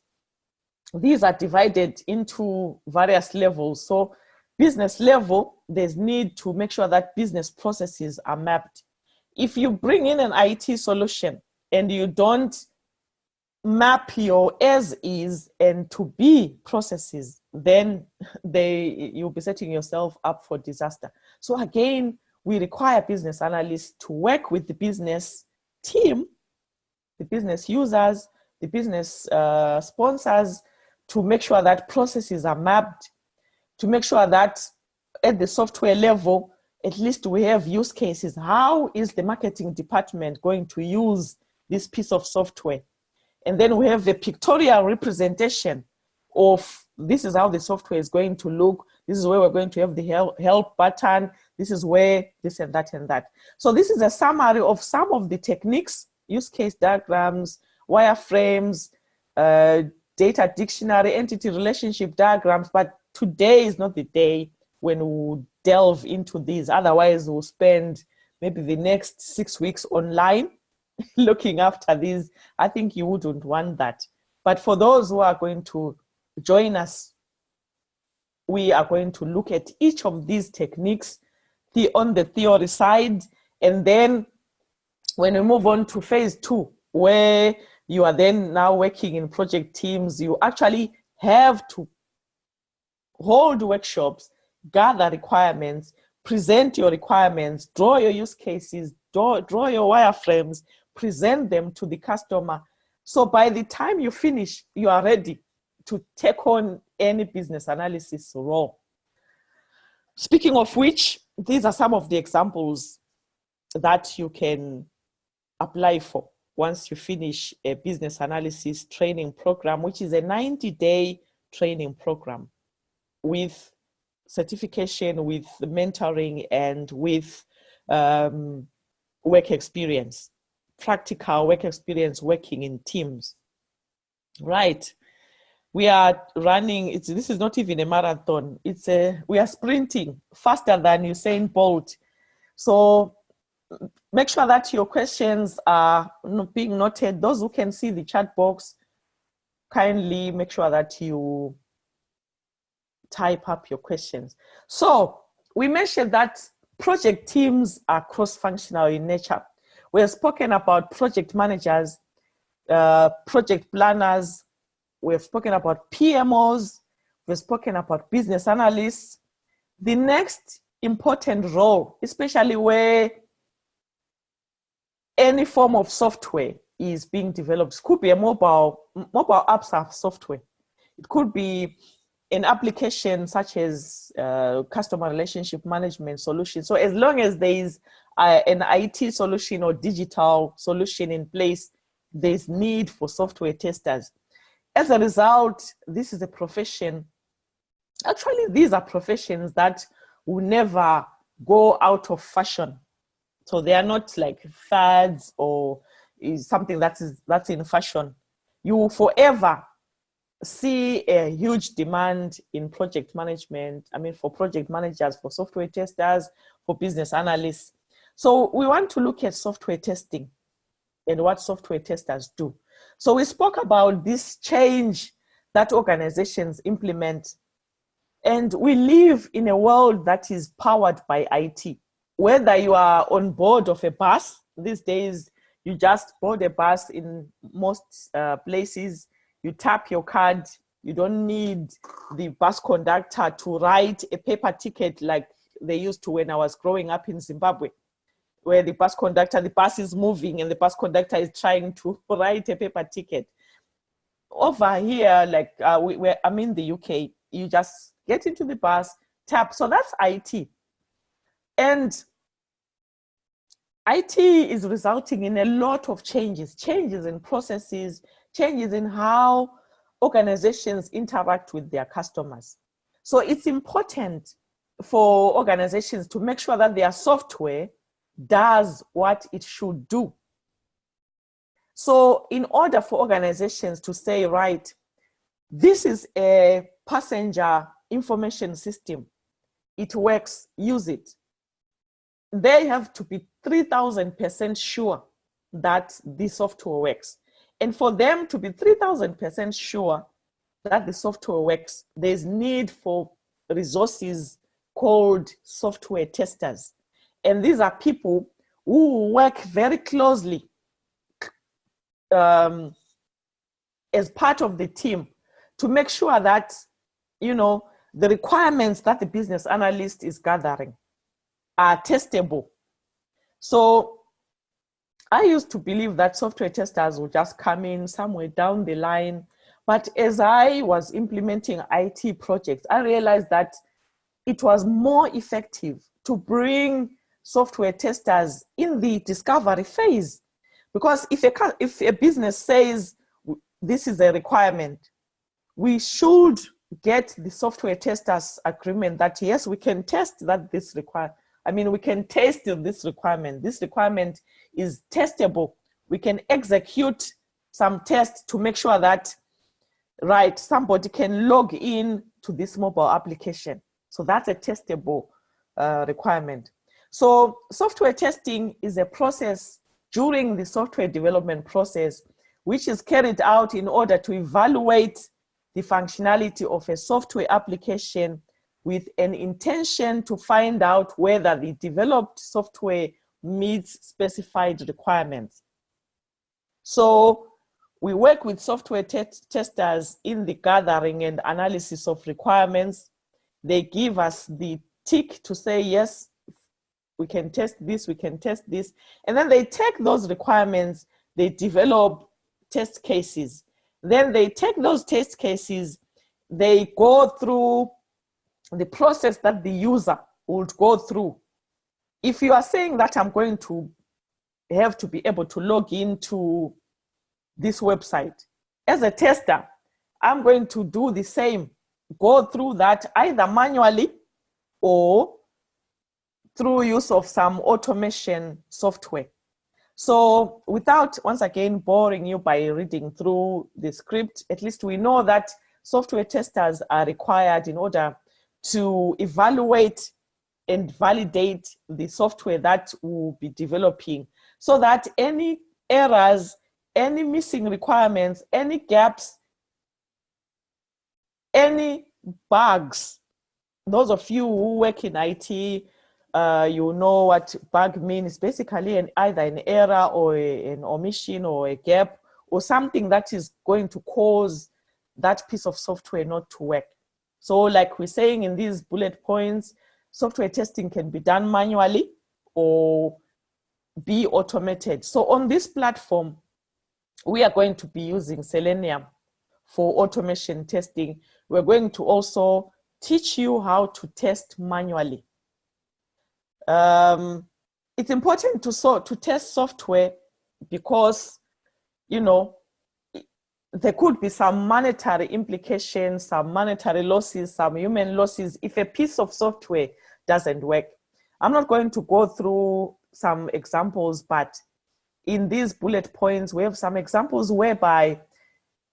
A: these are divided into various levels. So business level, there's need to make sure that business processes are mapped. If you bring in an IT solution and you don't map your as is and to be processes, then you'll be setting yourself up for disaster. So again, we require business analysts to work with the business team, the business users, the business sponsors, to make sure that processes are mapped, to make sure that at the software level, at least we have use cases. How is the marketing department going to use this piece of software? And then we have a pictorial representation of this is how the software is going to look. This is where we're going to have the help button. This is where this and that and that. So this is a summary of some of the techniques, use case diagrams, wireframes, data dictionary, entity relationship diagrams. But today is not the day when we'll delve into these. Otherwise, we'll spend maybe the next 6 weeks online looking after these. I think you wouldn't want that. But for those who are going to join us, we are going to look at each of these techniques on the theory side. And then when we move on to phase 2, where you are then now working in project teams, you actually have to hold workshops, gather requirements, present your requirements, draw your use cases, draw your wireframes, present them to the customer, So by the time you finish, you are ready to take on any business analysis role. Speaking of which, these are some of the examples that you can apply for once you finish a business analysis training program, which is a 90-day training program with certification, with mentoring, and with work experience, practical work experience working in teams. Right. We are running, this is not even a marathon. We are sprinting faster than Usain Bolt. So make sure that your questions are being noted. Those who can see the chat box, kindly make sure that you type up your questions. So we mentioned that project teams are cross-functional in nature. We have spoken about project managers, project planners. We have spoken about PMOs. We've spoken about business analysts. The next important role, especially where any form of software is being developed, it could be a mobile apps are software. It could be an application such as customer relationship management solution. So as long as there is an IT solution or digital solution in place, there's need for software testers. As a result, this is a profession. Actually, these are professions that will never go out of fashion. So they are not like fads or is something that's in fashion. You will forever see a huge demand in project management. I mean, for project managers, for software testers, for business analysts. So we want to look at software testing and what software testers do. So we spoke about this change that organizations implement. And we live in a world that is powered by IT. Whether you are on board of a bus, these days, you just board a bus in most places, you tap your card, you don't need the bus conductor to write a paper ticket like they used to when I was growing up in Zimbabwe, where the bus is moving and the bus conductor is trying to write a paper ticket. Over here, like I'm in the UK, you just get into the bus, tap. So that's IT. And IT is resulting in a lot of changes in processes, changes in how organizations interact with their customers. So it's important for organizations to make sure that their software does what it should do. So in order for organizations to say, right, this is a passenger information system, it works, use it, they have to be 3,000% sure that the software works. And for them to be 3,000% sure that the software works, there's need for resources called software testers. And these are people who work very closely as part of the team to make sure that, the requirements that the business analyst is gathering are testable. So I used to believe that software testers would just come in somewhere down the line. But as I was implementing IT projects, I realized that it was more effective to bring software testers in the discovery phase. Because if a business says this is a requirement, we should get the software testers agreement that yes, we can test that we can test this requirement. This requirement is testable. We can execute some tests to make sure that, right, somebody can log in to this mobile application. So that's a testable requirement. So software testing is a process during the software development process, which is carried out in order to evaluate the functionality of a software application with an intention to find out whether the developed software meets specified requirements. So we work with software testers in the gathering and analysis of requirements. They give us the tick to say, yes, we can test this, we can test this. And then they take those requirements, they develop test cases. Then they take those test cases, they go through the process that the user would go through. If you are saying that I'm going to have to be able to log into this website, as a tester, I'm going to do the same, go through that either manually or through use of some automation software. So without, once again, boring you by reading through the script, at least we know that software testers are required in order to evaluate and validate the software that we'll be developing, so that any errors, any missing requirements, any gaps, any bugs, those of you who work in IT, you know what bug means. Basically either an error or an omission or a gap or something that is going to cause that piece of software not to work. So like we're saying in these bullet points, software testing can be done manually or be automated. So on this platform, we are going to be using Selenium for automation testing. We're going to also teach you how to test manually. It's important to test software because, you know, there could be some monetary implications, some monetary losses, some human losses if a piece of software doesn't work. I'm not going to go through some examples, but in these bullet points, we have some examples whereby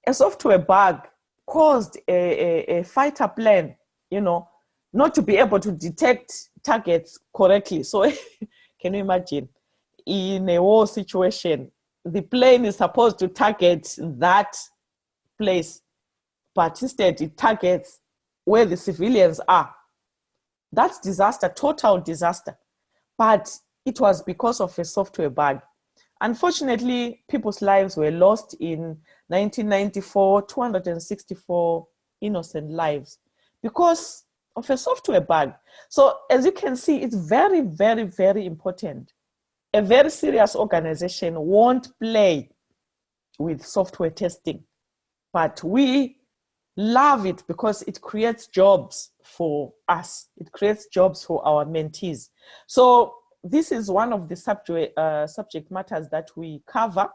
A: a software bug caused a fighter plane, you know, not to be able to detect targets correctly. So can you imagine in a war situation, the plane is supposed to target that place, but instead it targets where the civilians are. That's disaster, total disaster. But it was because of a software bug. Unfortunately, people's lives were lost in 1994, 264 innocent lives because of a software bug. So as you can see, it's very, very, very important. A very serious organization won't play with software testing, but we love it because it creates jobs for us. It creates jobs for our mentees. So this is one of the subject matters that we cover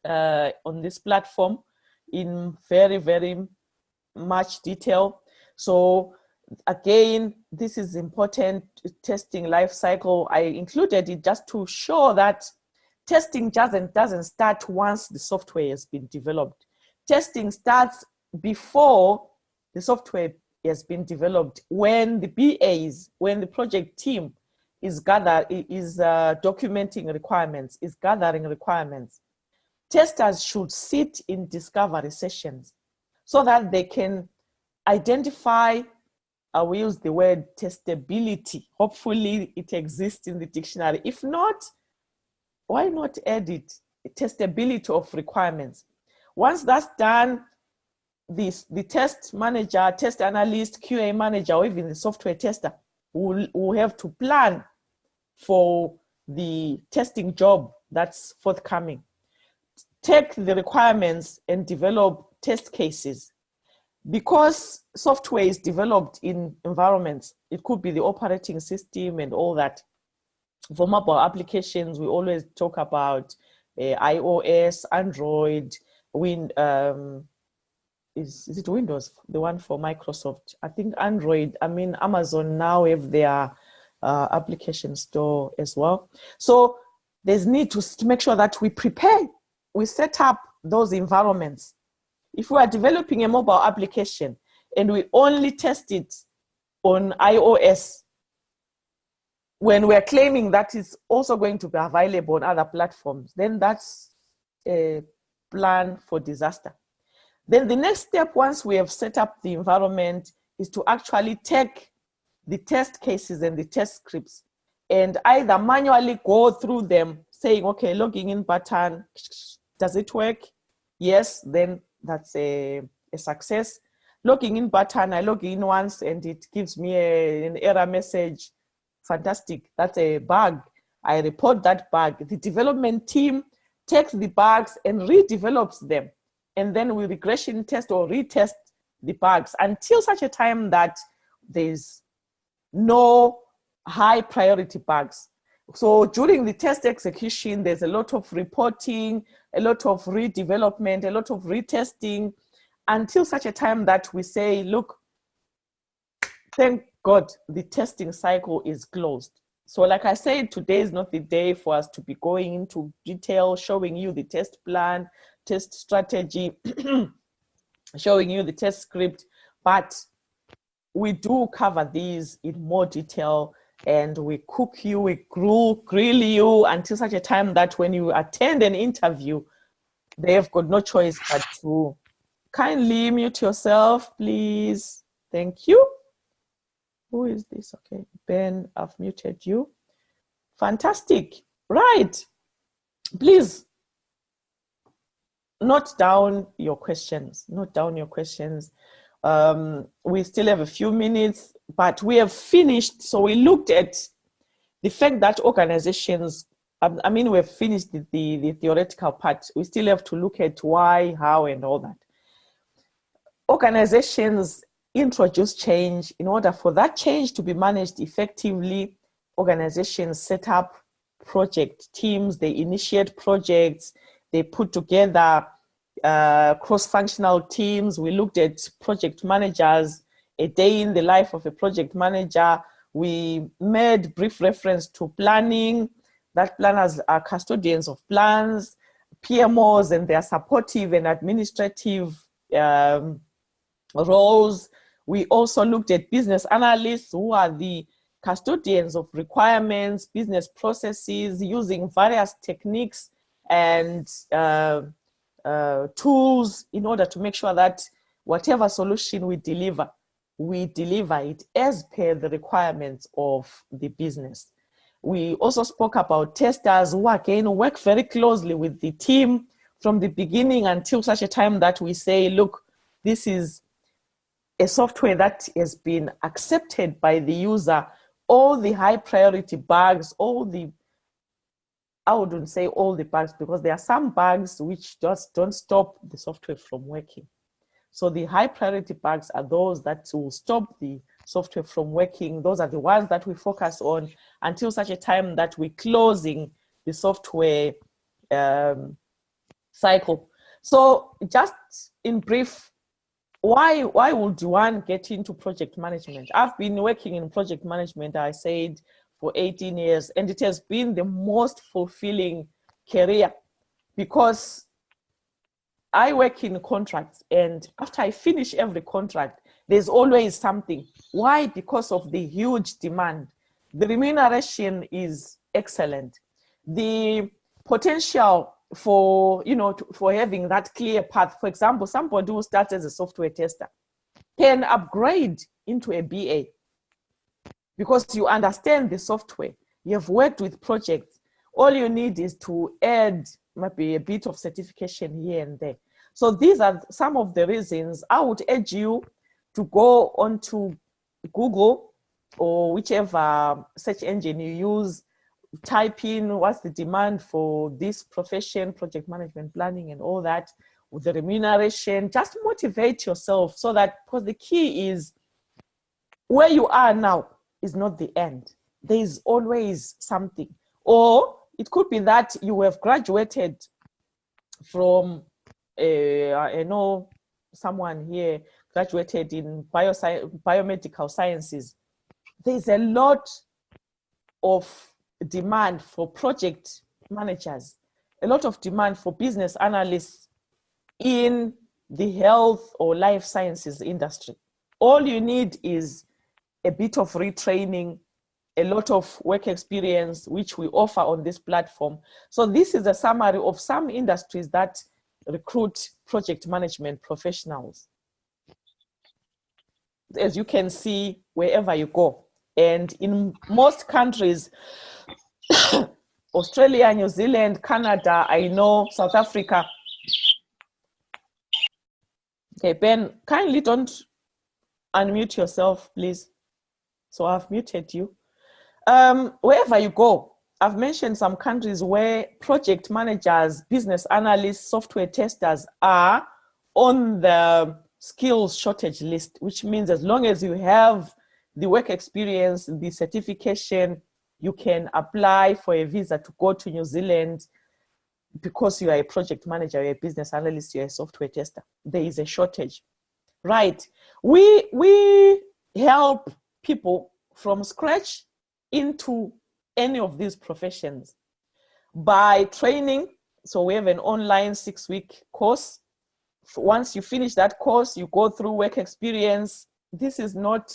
A: on this platform in very, very much detail. So again, this is important testing life cycle. I included it just to show that testing doesn't start once the software has been developed. Testing starts before the software has been developed, when the BAs, when the project team is documenting requirements, is gathering requirements. Testers should sit in discovery sessions so that they can identify, we use the word testability. Hopefully it exists in the dictionary. If not, why not add it? Testability of requirements. Once that's done, the test manager, test analyst, QA manager, or even the software tester will have to plan for the testing job that's forthcoming. Take the requirements and develop test cases. Because software is developed in environments, it could be the operating system and all that. For mobile applications, we always talk about iOS, Android, is it Windows, the one for Microsoft? I think Android, I mean, Amazon now have their application store as well. So there's need to make sure that we prepare, we set up those environments. If we are developing a mobile application and we only test it on iOS, when we're claiming that it's also going to be available on other platforms, then that's a plan for disaster. Then the next step, once we have set up the environment, is to actually take the test cases and the test scripts and either manually go through them saying, okay, logging in button, does it work? Yes, then that's a success. Logging in button, I log in once and it gives me an error message. Fantastic, that's a bug. I report that bug. The development team takes the bugs and redevelops them. And then we regression test or retest the bugs until such a time that there's no high priority bugs. So during the test execution, there's a lot of reporting, a lot of redevelopment, a lot of retesting, until such a time that we say, look, thank God the testing cycle is closed. So like I said, today is not the day for us to be going into detail, showing you the test plan, test strategy, showing you the test script, but we do cover these in more detail, and we cook you, we grill you until such a time that when you attend an interview, they've got no choice but to kindly mute yourself, please. Thank you. Who is this? Okay, Ben, I've muted you. Fantastic. Right. Please note down your questions. Note down your questions. We still have a few minutes, but we have finished. So we looked at the fact that organizations, I mean, we've finished the theoretical part. We still have to look at why, how, and all that. Organizations introduce change. In order for that change to be managed effectively, organizations set up project teams, they initiate projects, they put together cross-functional teams. We looked at project managers, a day in the life of a project manager. We made brief reference to planning, that planners are custodians of plans, PMOs and their supportive and administrative roles. We also looked at business analysts, who are the custodians of requirements, business processes, using various techniques and tools in order to make sure that whatever solution we deliver it as per the requirements of the business. We also spoke about testers, who again work very closely with the team from the beginning until such a time that we say, look, this is a software that has been accepted by the user. All the high priority bugs, I wouldn't say all the bugs, because there are some bugs which just don't stop the software from working. So the high priority bugs are those that will stop the software from working. Those are the ones that we focus on until such a time that we're closing the software cycle. So just in brief, why would one get into project management? I've been working in project management, I said, for 18 years, and it has been the most fulfilling career, because I work in contracts, and after I finish every contract, there's always something. Why? Because of the huge demand. The remuneration is excellent. The potential for, for having that clear path. For example, somebody who starts as a software tester can upgrade into a BA because you understand the software. You have worked with projects. All you need is to add maybe a bit of certification here and there. So these are some of the reasons. I would urge you to go onto Google or whichever search engine you use, type in what's the demand for this profession, project management planning and all that, with the remuneration. Just motivate yourself, so that, because the key is where you are now is not the end. There is always something. Or it could be that you have graduated from, I know someone here graduated in biomedical sciences. There's a lot of demand for project managers, a lot of demand for business analysts in the health or life sciences industry. All you need is a bit of retraining, a lot of work experience, which we offer on this platform. So this is a summary of some industries that recruit project management professionals. As you can see, wherever you go. And in most countries, Australia, New Zealand, Canada, I know, South Africa. Okay, Ben, kindly don't unmute yourself, please. So I've muted you. Wherever you go, I've mentioned some countries where project managers, business analysts, software testers are on the skills shortage list, which means as long as you have the work experience, the certification, you can apply for a visa to go to New Zealand because you are a project manager, you're a business analyst, you're a software tester. There is a shortage. Right. We help people from scratch into any of these professions by training. So we have an online 6-week course. Once you finish that course, you go through work experience. This is not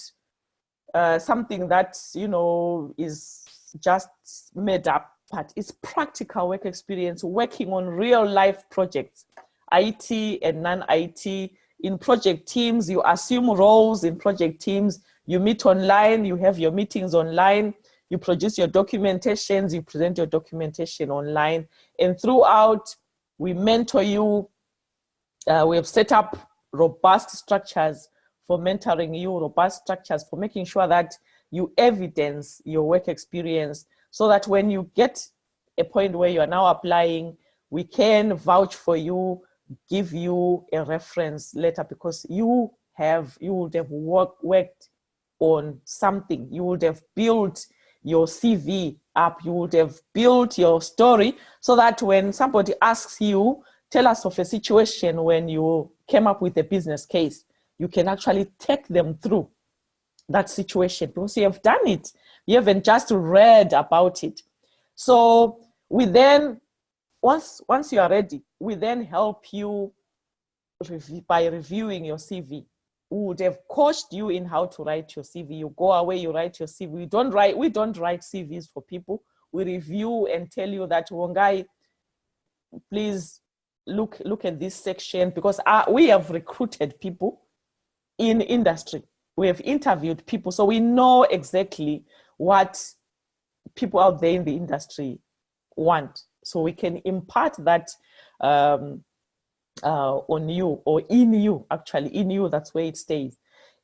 A: something that, you know, is just made up, but it's practical work experience, working on real life projects, IT and non-IT. In project teams, you assume roles in project teams, you meet online, you have your meetings online, you produce your documentations, you present your documentation online, and throughout, we mentor you. We have set up robust structures for mentoring you, robust structures for making sure that you evidence your work experience so that when you get a point where you are now applying, we can vouch for you, give you a reference letter because you would have worked on something. You would have built your CV up. You would have built your story so that when somebody asks you, tell us of a situation when you came up with a business case, you can actually take them through that situation because you have done it. You haven't just read about it. So we then, once you are ready, we then help you by reviewing your CV. We would have coached you in how to write your CV. You go away, you write your CV. We don't write CVs for people. We review and tell you that, Wongai, please look at this section because we have recruited people in industry. We have interviewed people, so we know exactly what people out there in the industry want. So we can impart that on you, or in you, actually, in you, that's where it stays.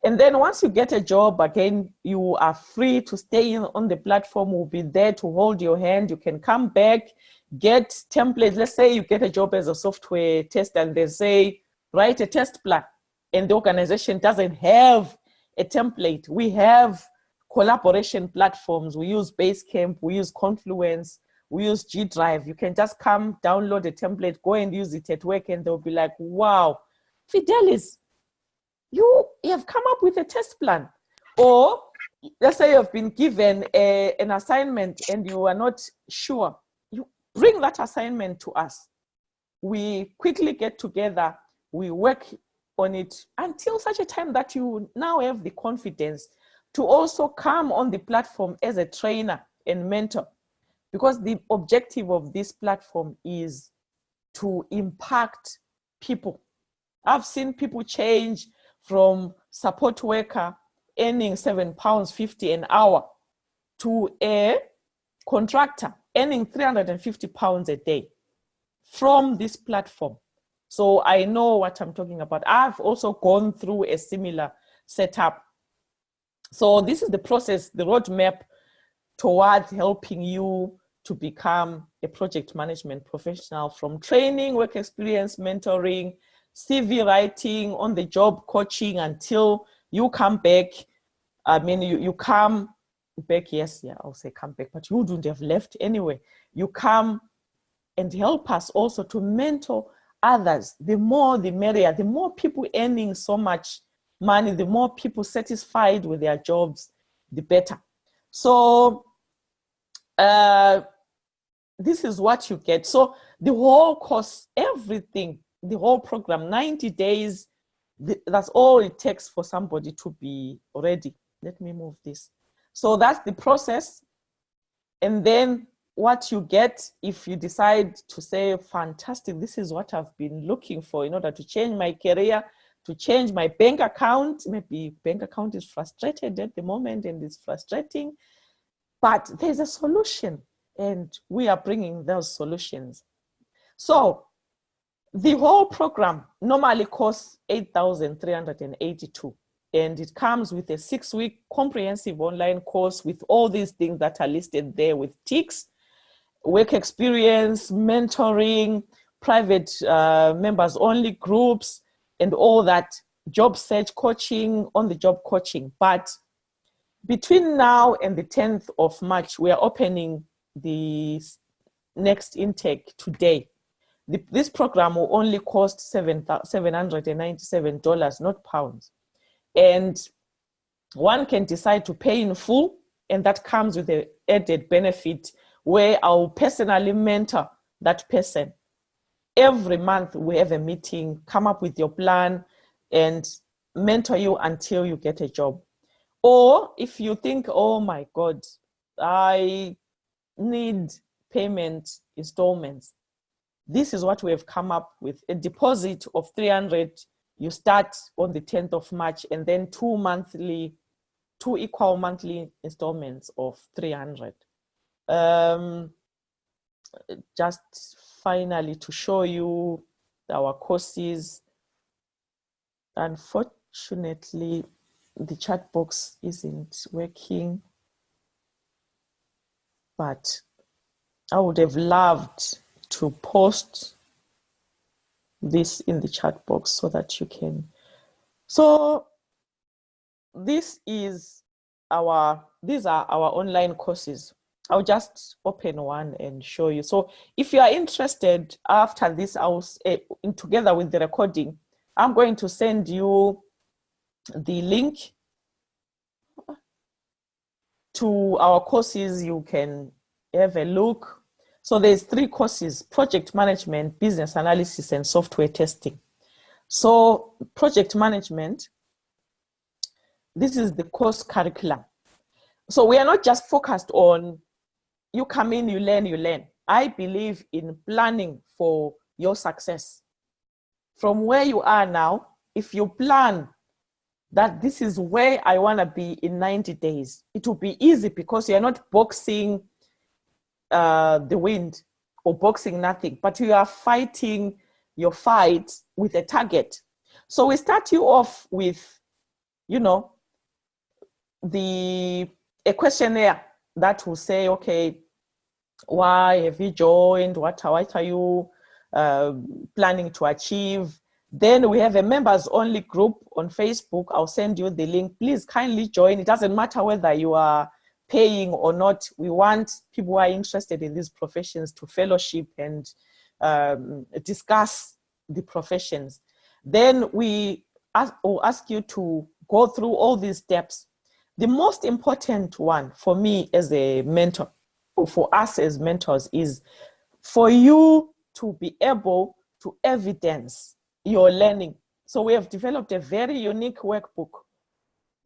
A: And then once you get a job, again, you are free to stay on the platform. We'll be there to hold your hand. You can come back, get templates. Let's say you get a job as a software tester and they say, write a test plan. And the organization doesn't have a template. We have collaboration platforms. We use Basecamp, we use Confluence, we use G Drive. You can just come, download a template, go and use it at work, and they'll be like, wow, Fidelis, you have come up with a test plan. Or let's say you've been given an assignment and you are not sure. You bring that assignment to us. We quickly get together, we work on it until such a time that you now have the confidence to also come on the platform as a trainer and mentor. Because the objective of this platform is to impact people. I've seen people change from support worker earning £7.50 an hour to a contractor earning £350 a day from this platform. So I know what I'm talking about. I've also gone through a similar setup. So this is the process, the roadmap towards helping you to become a project management professional, from training, work experience, mentoring, CV writing, on the job coaching, until you come back. I mean, you come back, yes, yeah, I'll say come back, but you wouldn't have left anyway. You come and help us also to mentor others. The more the merrier, the more people earning so much money, the more people satisfied with their jobs, the better. So this is what you get. So the whole course, everything, the whole program, 90 days, that's all it takes for somebody to be ready. Let me move this. So that's the process. And then what you get if you decide to say, fantastic, this is what I've been looking for in order to change my career, to change my bank account. Maybe bank account is frustrated at the moment and it's frustrating, but there's a solution and we are bringing those solutions. So the whole program normally costs 8,382. And it comes with a 6-week comprehensive online course with all these things that are listed there with ticks. work experience, mentoring, private members only groups, and all that, job search coaching, on-the-job coaching. But between now and the 10th of March, we are opening the next intake today. This program will only cost $797, not pounds. And one can decide to pay in full, and that comes with the added benefit where I'll personally mentor that person. Every month we have a meeting, come up with your plan, and mentor you until you get a job. Or if you think, oh my God, I need payment installments, this is what we have come up with. A deposit of 300, you start on the 10th of March, and then two equal monthly installments of 300. Just finally to show you our courses. Unfortunately, the chat box isn't working, but I would have loved to post this in the chat box so that you can. So these are our online courses. I'll just open one and show you. So if you are interested, after this, together with the recording, I'm going to send you the link to our courses. You can have a look. So there's 3 courses: project management, business analysis, and software testing. So project management, this is the course curriculum. So we are not just focused on you come in, you learn. I believe in planning for your success. From where you are now, if you plan that this is where I want to be in 90 days, it will be easy because you're not boxing the wind or boxing nothing, but you are fighting your fight with a target. So we start you off with, a questionnaire that will say, okay, why have you joined? What are you planning to achieve? Then we have a members only group on Facebook. I'll send you the link. Please kindly join. It doesn't matter whether you are paying or not. We want people who are interested in these professions to fellowship and discuss the professions. Then we'll ask you to go through all these steps. The most important one for me as a mentor, or for us as mentors, is for you to be able to evidence your learning. So we have developed a very unique workbook.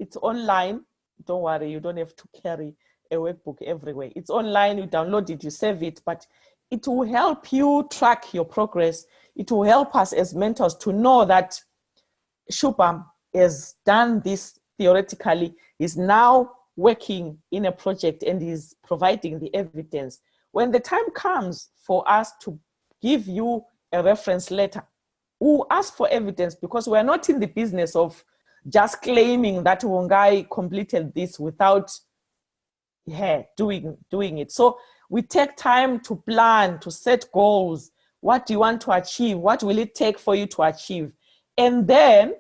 A: It's online. Don't worry, you don't have to carry a workbook everywhere. It's online, you download it, you save it, but it will help you track your progress. It will help us as mentors to know that Shubham has done this theoretically, is now working in a project and is providing the evidence. When the time comes for us to give you a reference letter, we'll ask for evidence, because we're not in the business of just claiming that Wongai completed this without doing it. So we take time to plan, to set goals. What do you want to achieve? What will it take for you to achieve? And then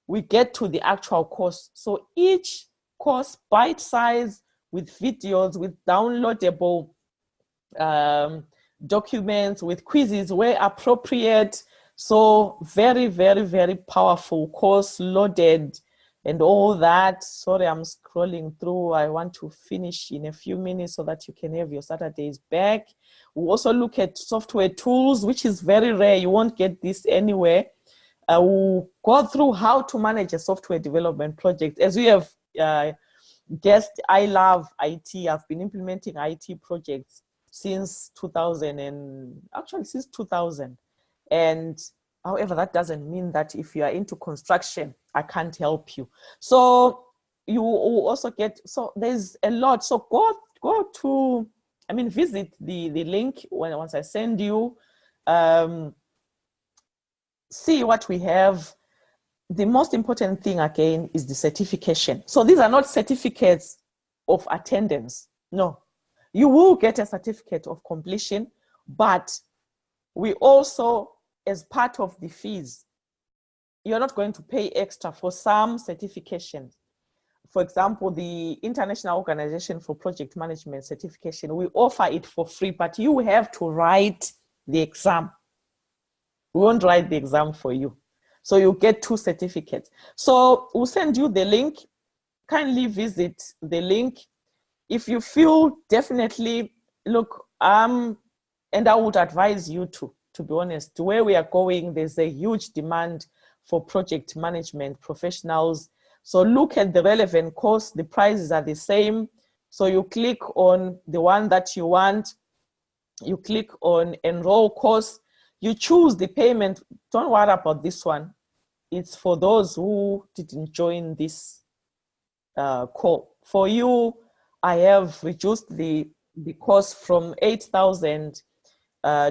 A: we get to the actual course. So each course, bite-sized, with videos, with downloadable documents, with quizzes where appropriate. So very, very, very powerful course, loaded and all that. Sorry, I'm scrolling through. I want to finish in a few minutes so that you can have your Saturdays back. We also look at software tools, which is very rare. You won't get this anywhere. We'll go through how to manage a software development project. As we have guessed, I love IT. I've been implementing IT projects since 2000 since 2000. And however, that doesn't mean that if you are into construction, I can't help you. So you will also get, so there's a lot. So go to, visit the link once I send you, see what we have. The most important thing again is the certification. So these are not certificates of attendance. No, you will get a certificate of completion, but we also, as part of the fees, you're not going to pay extra for some certifications. For example, the International Organization for Project Management certification, we offer it for free, but you have to write the exam. We won't write the exam for you. So you get 2 certificates. So we'll send you the link. Kindly visit the link. If you feel definitely, look, and I would advise you to be honest, where we are going, there's a huge demand for project management professionals. So look at the relevant course, the prices are the same. So you click on the one that you want, you click on enroll course, you choose the payment. Don't worry about this one. It's for those who didn't join this call. For you, I have reduced the cost from 8,000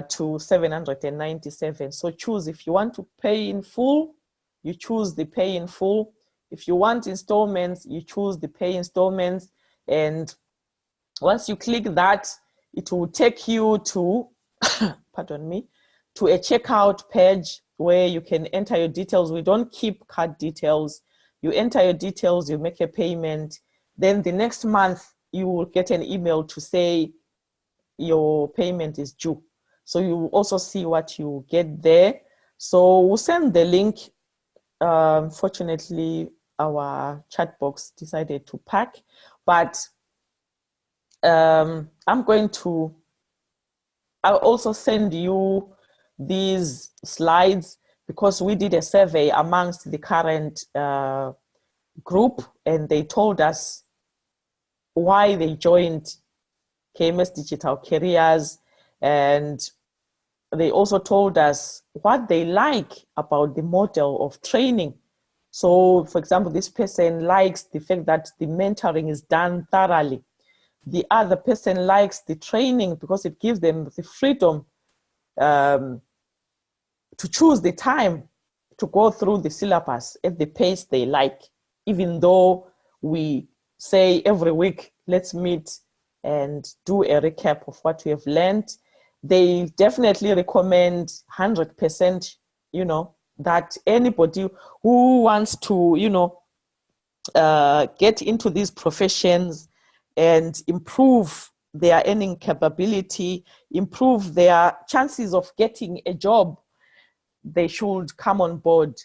A: to 797. So choose if you want to pay in full, you choose the pay in full. If you want installments, you choose the pay installments. And once you click that, it will take you to, pardon me, to a checkout page where you can enter your details. We don't keep card details. You enter your details, you make a payment. Then the next month, you will get an email to say your payment is due. So you will also see what you get there. So we'll send the link. Fortunately, our chat box decided to pack, but I'll also send you these slides because we did a survey amongst the current group, and they told us why they joined KMS Digital Careers, and they also told us what they like about the model of training. So, for example, this person likes the fact that the mentoring is done thoroughly. The other person likes the training because it gives them the freedom to choose the time to go through the syllabus at the pace they like, even though we say every week, let's meet and do a recap of what we have learned. They definitely recommend 100%, that anybody who wants to, get into these professions and improve their earning capability, improve their chances of getting a job, they should come on board.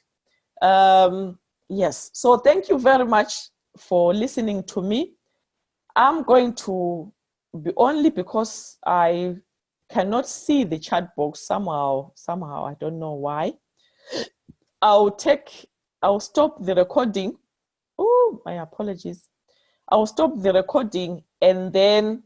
A: Yes, so thank you very much for listening to me. I'm going to be, only because I cannot see the chat box somehow, I don't know why. I'll stop the recording. Oh, my apologies. I'll stop the recording and then